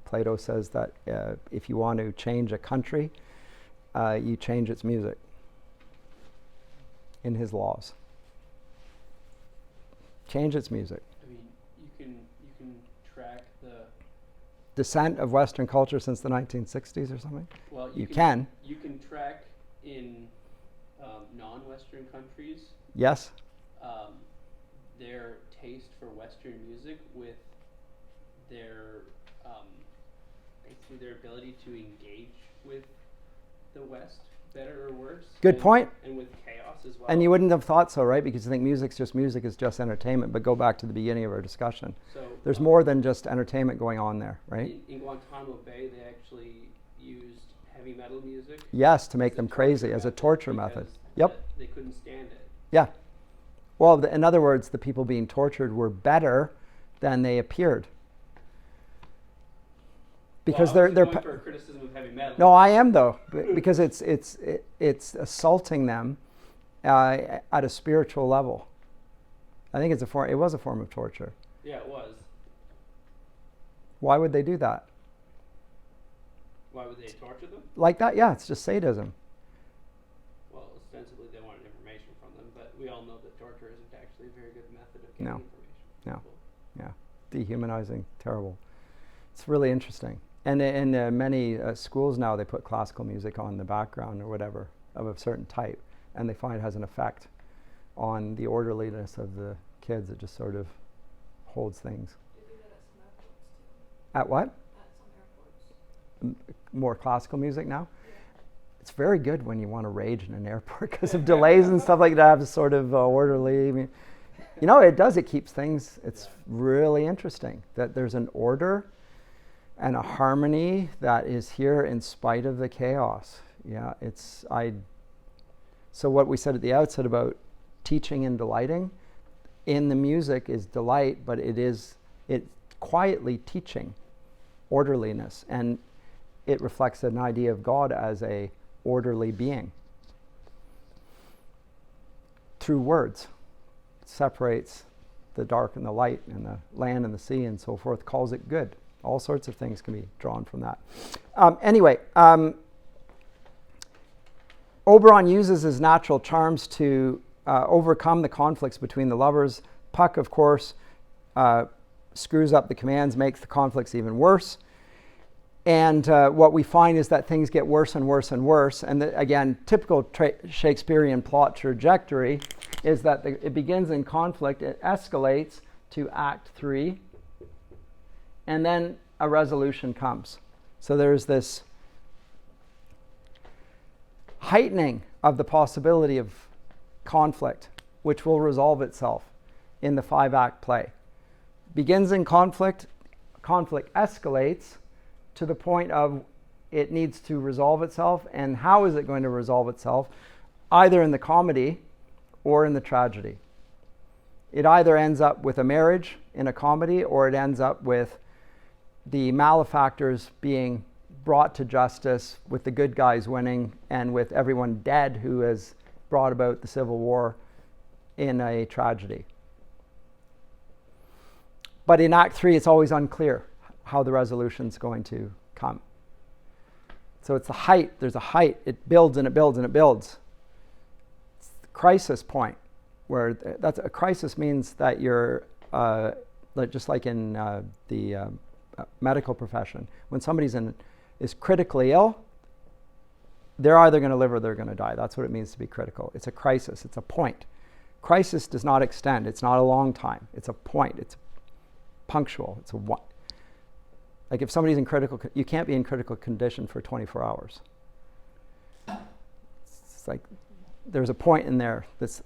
Plato says that if you want to change a country, you change its music in his laws. Change its music. I mean, you can track the Descent of Western culture since the 1960s or something? well. You can. You can track in non-Western countries Yes? their taste for Western music with their basically their ability to engage with the West, better or worse. Good point. And with chaos as well. And you wouldn't have thought so, right? Because you think music is just entertainment. But go back to the beginning of our discussion. So There's more than just entertainment going on there, right? In Guantanamo Bay, they actually used heavy metal music. Yes, to make them crazy as a torture method. Yep. They couldn't stand it. Yeah. Well, in other words, the people being tortured were better than they appeared. Because well, they're going for a criticism of heavy metal. No, I am though, because it's assaulting them at a spiritual level. I think it was a form of torture. Yeah, it was. Why would they do that? Why would they torture them? Like that? Yeah, it's just sadism. Well, ostensibly they wanted information from them, but we all know that torture isn't actually a very good method of getting No. information. No. Cool. Yeah, dehumanizing, terrible. It's really interesting. And in many schools now, they put classical music on the background or whatever of a certain type, and they find it has an effect on the orderliness of the kids. It just sort of holds things. They do that at some airports too. At what? At some airports. More classical music now? Yeah. It's very good when you want to rage in an airport because of delays and stuff like that. Have a sort of orderly. I mean, you know, it does. It keeps things. It's really interesting that there's an order and a harmony that is here in spite of the chaos. Yeah, so what we said at the outset about teaching and delighting, in the music is delight, but it's quietly teaching orderliness, and it reflects an idea of God as a orderly being. Through words, it separates the dark and the light and the land and the sea and so forth, calls it good. All sorts of things can be drawn from that. Anyway, Oberon uses his natural charms to overcome the conflicts between the lovers. Puck, of course, screws up the commands, makes the conflicts even worse. And what we find is that things get worse and worse and worse. And again, typical Shakespearean plot trajectory is that it begins in conflict, it escalates to Act 3, and then a resolution comes. So there's this heightening of the possibility of conflict, which will resolve itself in the 5-act play. Begins in conflict, conflict escalates to the point of it needs to resolve itself. And how is it going to resolve itself? Either in the comedy or in the tragedy. It either ends up with a marriage in a comedy, or it ends up with the malefactors being brought to justice, with the good guys winning, and with everyone dead who has brought about the Civil War in a tragedy. But in Act 3, it's always unclear how the resolution's going to come. So it's the height. There's a height. It builds and it builds and it builds. It's the crisis point, where that's a crisis means that you're just like in the medical profession. When somebody's is critically ill, they're either going to live or they're going to die. That's what it means to be critical. It's a crisis. It's a point. Crisis does not extend. It's not a long time. It's a point. It's punctual. It's a one. Like if somebody's in you can't be in critical condition for 24 hours. It's like there's a point in there this,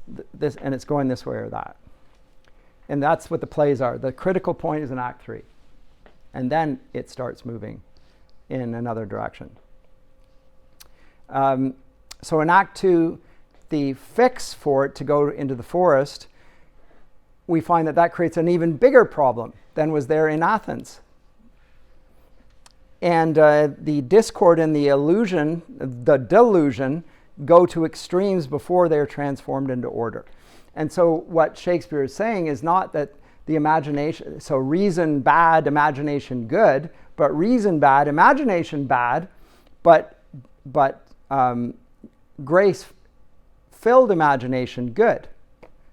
and it's going this way or that. And that's what the plays are. The critical point is in Act 3. And then it starts moving in another direction. So in Act 2, the fix for it to go into the forest, we find that creates an even bigger problem than was there in Athens. And the discord and the illusion, the delusion, go to extremes before they're transformed into order. And so what Shakespeare is saying is not that the imagination, so reason bad, imagination good, but reason bad, imagination bad, but grace-filled imagination good.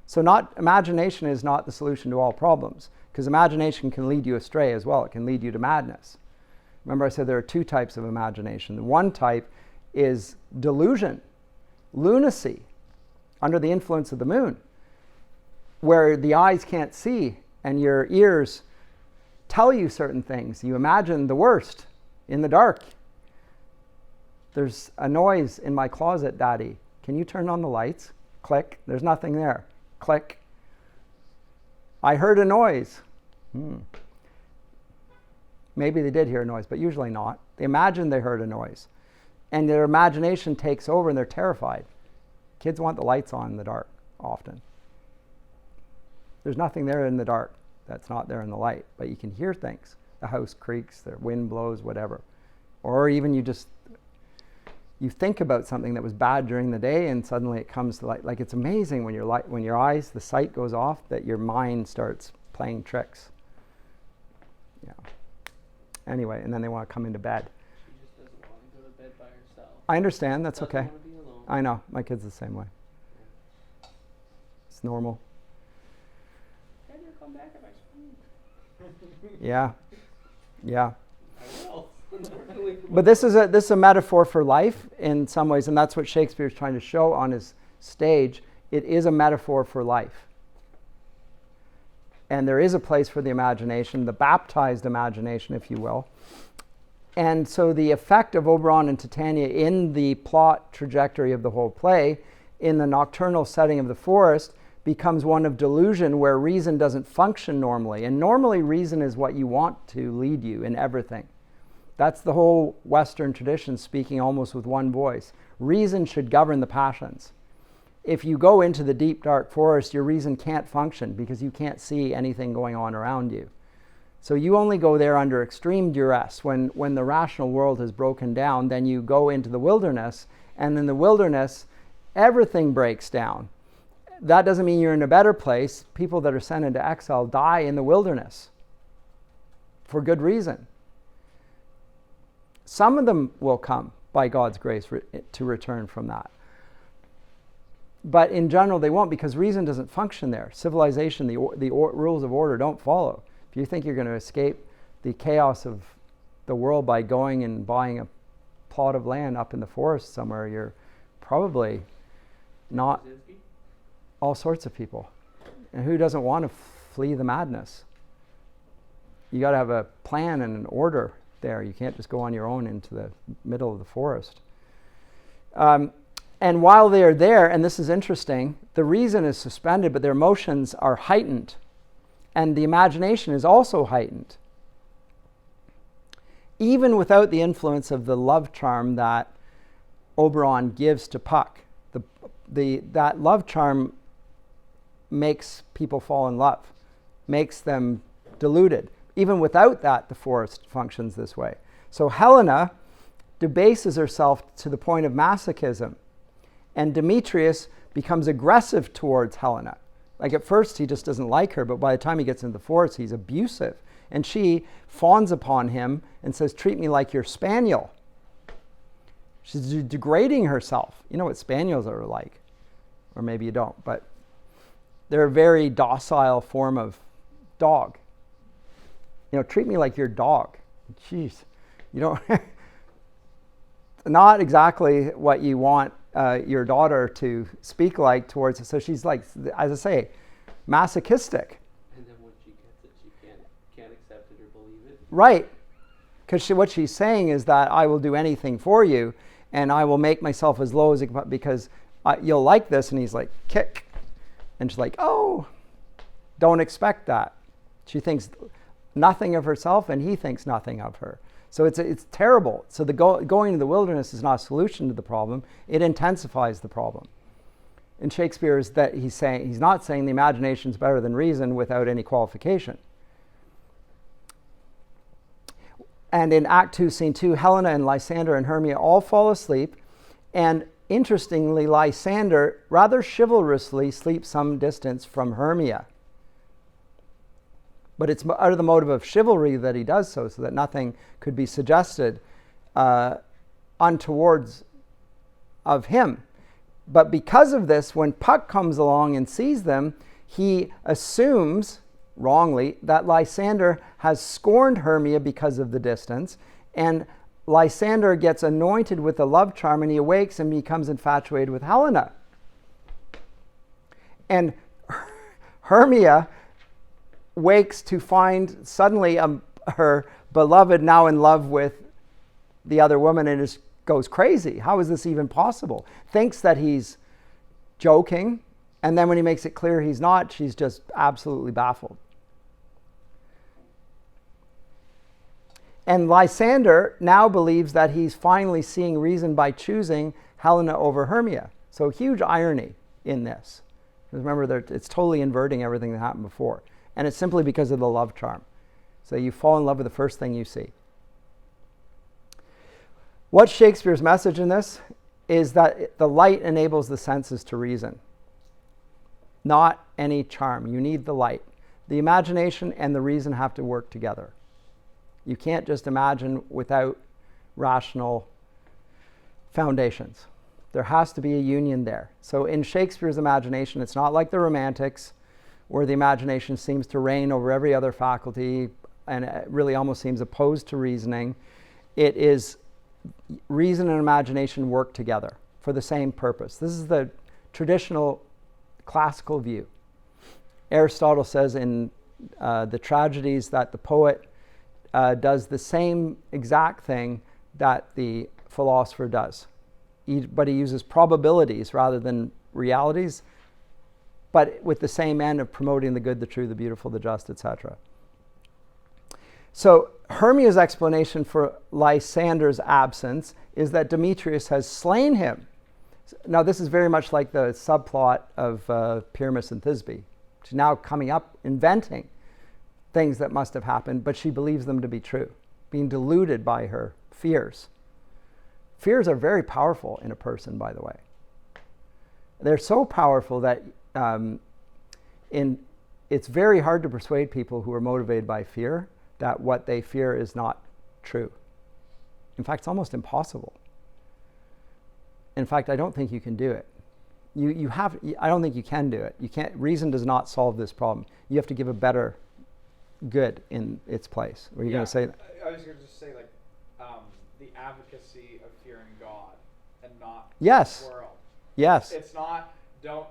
So imagination is not the solution to all problems, because imagination can lead you astray as well. It can lead you to madness. Remember I said there are two types of imagination. The one type is delusion, lunacy, under the influence of the moon, where the eyes can't see and your ears tell you certain things. You imagine the worst in the dark. There's a noise in my closet, Daddy. Can you turn on the lights? Click. There's nothing there. Click. I heard a noise. Maybe they did hear a noise, but usually not. They imagine they heard a noise. And their imagination takes over and they're terrified. Kids want the lights on in the dark often. There's nothing there in the dark that's not there in the light, but you can hear things. The house creaks, the wind blows, whatever. Or even you think about something that was bad during the day and suddenly it comes to light. Like it's amazing when your eyes, the sight goes off, that your mind starts playing tricks. Yeah. Anyway, and then they want to come into bed. She just doesn't want to go to bed by herself. I understand, that's Doesn't okay. want to be alone. I know, my kid's the same way. It's normal. Can you come back if I scream? Yeah. I will. Unfortunately. But this is a metaphor for life in some ways, and that's what Shakespeare is trying to show on his stage. It is a metaphor for life. And there is a place for the imagination, the baptized imagination, if you will. And so the effect of Oberon and Titania in the plot trajectory of the whole play, in the nocturnal setting of the forest, becomes one of delusion where reason doesn't function normally. And normally reason is what you want to lead you in everything. That's the whole Western tradition speaking almost with one voice. Reason should govern the passions. If you go into the deep, dark forest, your reason can't function because you can't see anything going on around you. So you only go there under extreme duress. When the rational world has broken down, then you go into the wilderness, and in the wilderness, everything breaks down. That doesn't mean you're in a better place. People that are sent into exile die in the wilderness for good reason. Some of them will come by God's grace to return from that. But in general, they won't, because reason doesn't function there. Civilization, the rules of order don't follow. If you think you're going to escape the chaos of the world by going and buying a plot of land up in the forest somewhere, you're probably not Brzezinski? all sorts of people. And who doesn't want to flee the madness? You got to have a plan and an order there. You can't just go on your own into the middle of the forest. And while they are there, and this is interesting, the reason is suspended, but their emotions are heightened. And the imagination is also heightened. Even without the influence of the love charm that Oberon gives to Puck. That love charm makes people fall in love, makes them deluded. Even without that, the forest functions this way. So Helena debases herself to the point of masochism, and Demetrius becomes aggressive towards Helena. Like at first he just doesn't like her, but by the time he gets into the forest, he's abusive. And she fawns upon him and says, "Treat me like your spaniel." She's degrading herself. You know what spaniels are like. Or maybe you don't, but they're a very docile form of dog. You know, treat me like your dog. Jeez. You don't, not exactly what you want your daughter to speak like towards, so she's like, as I say, masochistic. And then when she gets it, she can't accept it or believe it. Right. Because what she's saying is that I will do anything for you, and I will make myself as low as I can, because you'll like this. And he's like, kick. And she's like, oh, don't expect that. She thinks nothing of herself, and he thinks nothing of her. So it's terrible. So the going to the wilderness is not a solution to the problem. It intensifies the problem. In Shakespeare, is that he's not saying the imagination is better than reason without any qualification. And in Act 2, Scene 2, Helena and Lysander and Hermia all fall asleep. And interestingly, Lysander rather chivalrously sleeps some distance from Hermia. But it's out of the motive of chivalry that he does so that nothing could be suggested untowards of him. But because of this, when Puck comes along and sees them, he assumes, wrongly, that Lysander has scorned Hermia because of the distance, and Lysander gets anointed with the love charm, and he awakes and becomes infatuated with Helena. And Hermia wakes to find suddenly her beloved now in love with the other woman, and just goes crazy. How is this even possible? Thinks that he's joking, and then when he makes it clear he's not, she's just absolutely baffled. And Lysander now believes that he's finally seeing reason by choosing Helena over Hermia. So huge irony in this. Remember, it's totally inverting everything that happened before. And it's simply because of the love charm. So you fall in love with the first thing you see. What's Shakespeare's message in this is that the light enables the senses to reason. Not any charm. You need the light. The imagination and the reason have to work together. You can't just imagine without rational foundations. There has to be a union there. So in Shakespeare's imagination, it's not like the Romantics, where the imagination seems to reign over every other faculty and it really almost seems opposed to reasoning. It is reason and imagination work together for the same purpose. This is the traditional classical view. Aristotle says in the tragedies that the poet does the same exact thing that the philosopher does. But he uses probabilities rather than realities, but with the same end of promoting the good, the true, the beautiful, the just, etc. So Hermia's explanation for Lysander's absence is that Demetrius has slain him. Now this is very much like the subplot of Pyramus and Thisbe. She's now coming up, inventing things that must have happened, but she believes them to be true, being deluded by her fears. Fears are very powerful in a person, by the way. They're so powerful that it's very hard to persuade people who are motivated by fear that what they fear is not true. In fact, it's almost impossible. In fact, I don't think you can do it. I don't think you can do it. You can't. Reason does not solve this problem. You have to give a better good in its place. Were you going to say that? I was going to just say, like, the advocacy of fearing God and not Yes. the world. Yes. It's not, don't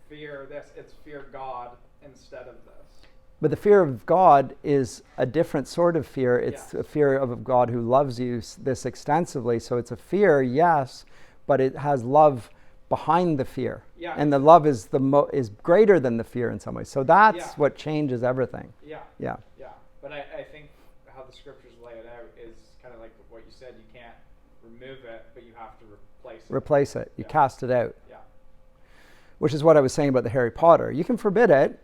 fear this, it's fear God instead of this. But the fear of God is a different sort of fear. It's Yeah. a fear of a God who loves you this extensively. So it's a fear, yes, but it has love behind the fear. Yeah. And the love is is greater than the fear in some ways. So that's Yeah. what changes everything. Yeah. Yeah. Yeah. But I think how the scriptures lay it out is kind of like what you said. You can't remove it, but you have to replace it. Replace it. You Yeah. cast it out. Yeah. Which is what I was saying about the Harry Potter. You can forbid it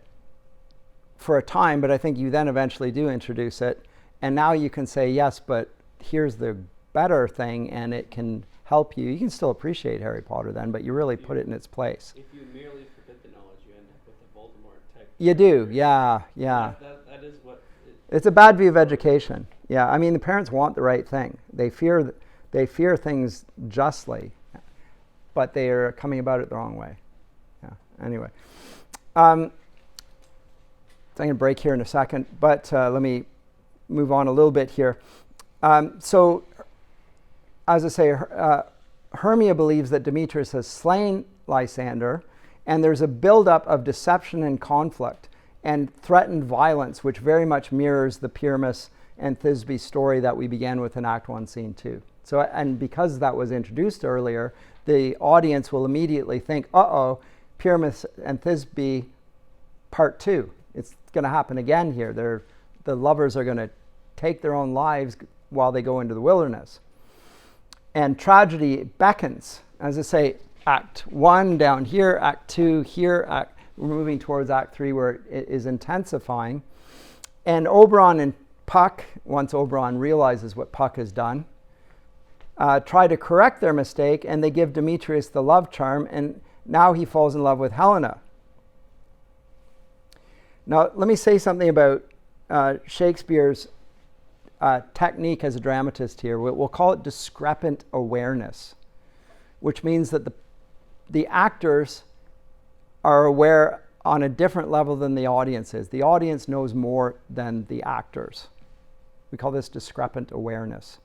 for a time, but I think you then eventually do introduce it. And now you can say, yes, but here's the better thing, and it can help you. You can still appreciate Harry Potter then, but you really put it in its place. If you merely forbid the knowledge, you end up with a Voldemort type. You do, yeah. That is what. It's a bad view of education. Yeah, I mean, the parents want the right thing. They fear things justly, but they are coming about it the wrong way. Yeah. Anyway, so I'm going to break here in a second, but let me move on a little bit here. So, as I say, Hermia believes that Demetrius has slain Lysander, and there's a buildup of deception and conflict and threatened violence, which very much mirrors the Pyramus and Thisbe story that we began with in Act 1, Scene 2. So, and because that was introduced earlier, the audience will immediately think, uh-oh, Pyramus and Thisbe part 2. It's going to happen again here. The lovers are going to take their own lives while they go into the wilderness. And tragedy beckons. As I say, Act 1 down here, Act 2 here, we're moving towards Act 3 where it is intensifying. And Oberon and Puck, once Oberon realizes what Puck has done, try to correct their mistake, and they give Demetrius the love charm, and now he falls in love with Helena. Now, let me say something about Shakespeare's technique as a dramatist here. We'll call it discrepant awareness, which means that the actors are aware on a different level than the audience is. The audience knows more than the actors. We call this discrepant awareness.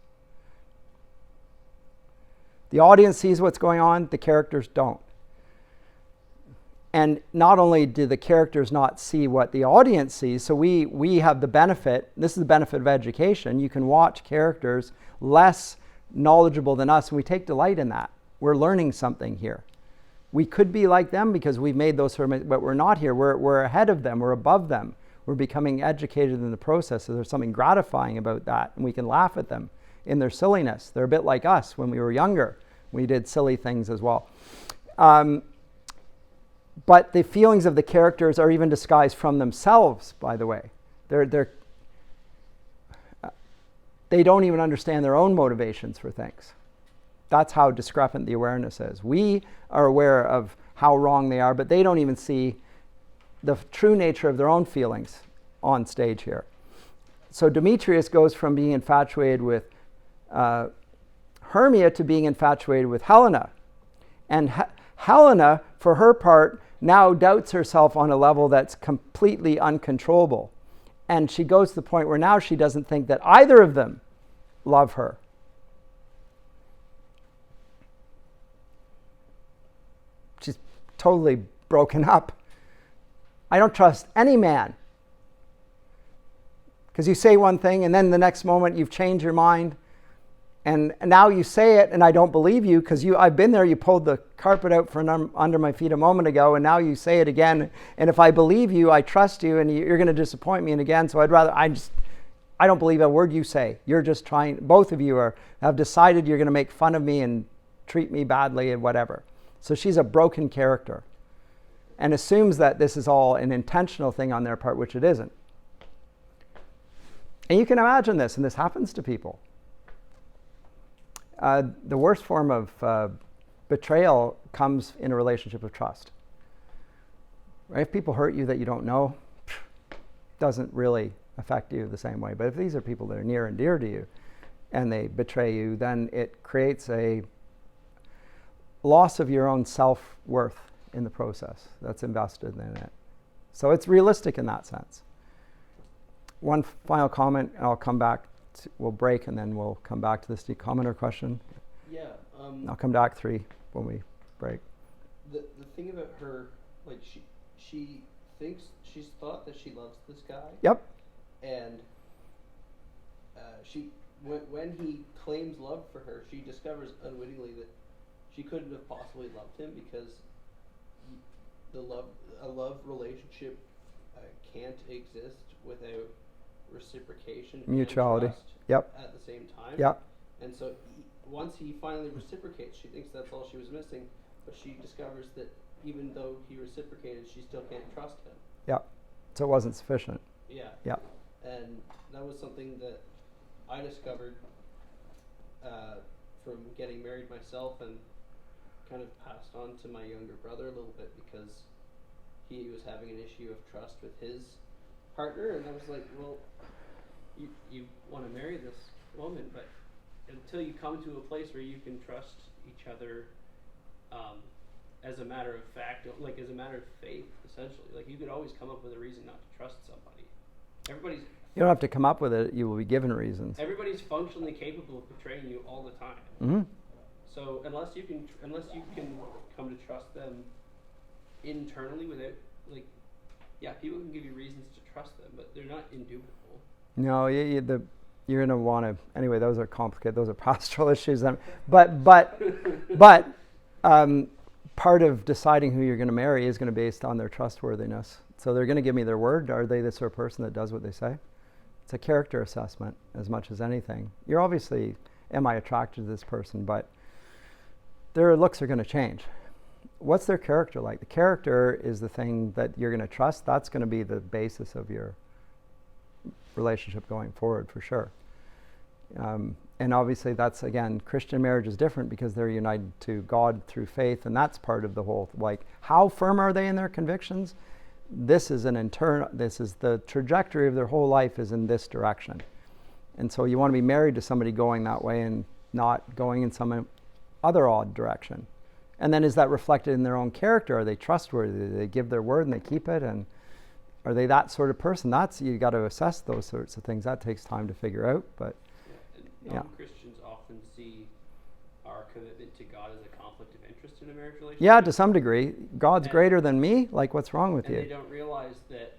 The audience sees what's going on, the characters don't. And not only do the characters not see what the audience sees, so we have the benefit, this is the benefit of education, you can watch characters less knowledgeable than us, and we take delight in that. We're learning something here. We could be like them because we've made those, but we're not here. We're ahead of them, we're above them. We're becoming educated in the process, so there's something gratifying about that, and we can laugh at them in their silliness. They're a bit like us when we were younger. We did silly things as well. But the feelings of the characters are even disguised from themselves, by the way. They don't even understand their own motivations for things. That's how discrepant the awareness is. We are aware of how wrong they are, but they don't even see the true nature of their own feelings on stage here. So Demetrius goes from being infatuated with Hermia to being infatuated with Helena. And Helena, for her part, now doubts herself on a level that's completely uncontrollable. And she goes to the point where now she doesn't think that either of them love her. She's totally broken up. I don't trust any man. Because you say one thing and then the next moment you've changed your mind. And now you say it and I don't believe you because I've been there, you pulled the carpet out from under my feet a moment ago and now you say it again. And if I believe you, I trust you and you're going to disappoint me and again. So I don't believe a word you say. You're just trying, both of you have decided you're going to make fun of me and treat me badly and whatever. So she's a broken character and assumes that this is all an intentional thing on their part, which it isn't. And you can imagine this, and this happens to people. The worst form of betrayal comes in a relationship of trust. Right? If people hurt you that you don't know, doesn't really affect you the same way. But if these are people that are near and dear to you and they betray you, then it creates a loss of your own self-worth in the process that's invested in it. So it's realistic in that sense. One final comment, and I'll come back. We'll break, and then we'll come back to this. Do you comment or question? Yeah. I'll come back 3 when we break. The thing about her, like she thinks she's thought that she loves this guy. Yep. And she when he claims love for her, she discovers unwittingly that she couldn't have possibly loved him because a love relationship can't exist without reciprocation, Mutuality. and trust Yep. at the same time. Yep. And so once he finally reciprocates, she thinks that's all she was missing, but she discovers that even though he reciprocated, she still can't trust him. Yep. So it wasn't sufficient. Yeah. Yep. And that was something that I discovered from getting married myself, and kind of passed on to my younger brother a little bit, because he was having an issue of trust with his partner, and I was like, well, you want to marry this woman, but until you come to a place where you can trust each other as a matter of fact, like as a matter of faith, essentially, like you could always come up with a reason not to trust somebody. You don't have to come up with it. You will be given reasons. Everybody's functionally capable of betraying you all the time. Mm-hmm. So unless you can come to trust them internally without, like, yeah, people can give you reasons to trust them, but they're not indubitable. No, you're going to want to. Anyway, those are complicated. Those are pastoral issues. But part of deciding who you're going to marry is going to be based on their trustworthiness. So they're going to give me their word. Are they the sort of person that does what they say? It's a character assessment as much as anything. You're obviously, am I attracted to this person? But their looks are going to change. What's their character like? The character is the thing that you're going to trust. That's going to be the basis of your relationship going forward, for sure. And obviously that's, again, Christian marriage is different because they're united to God through faith, and that's part of the whole, like, how firm are they in their convictions? This is the trajectory of their whole life is in this direction. And so you want to be married to somebody going that way and not going in some other odd direction. And then is that reflected in their own character? Are they trustworthy? Do they give their word and they keep it? And are they that sort of person? You got to assess those sorts of things. That takes time to figure out, but and non-Christians often see our commitment to God as a conflict of interest in a marriage relationship. Yeah, to some degree. God's greater than me? Like, what's wrong with you? And they don't realize that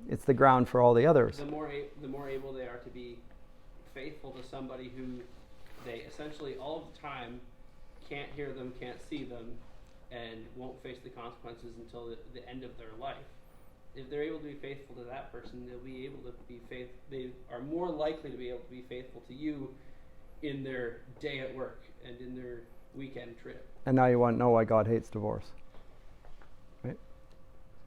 it's the ground for all the others. The more able they are to be faithful to somebody who they essentially all the time can't hear them, can't see them, and won't face the consequences until the end of their life. If they're able to be faithful to that person, they'll be able to be they are more likely to be able to be faithful to you in their day at work and in their weekend trip. And now you want to know why God hates divorce.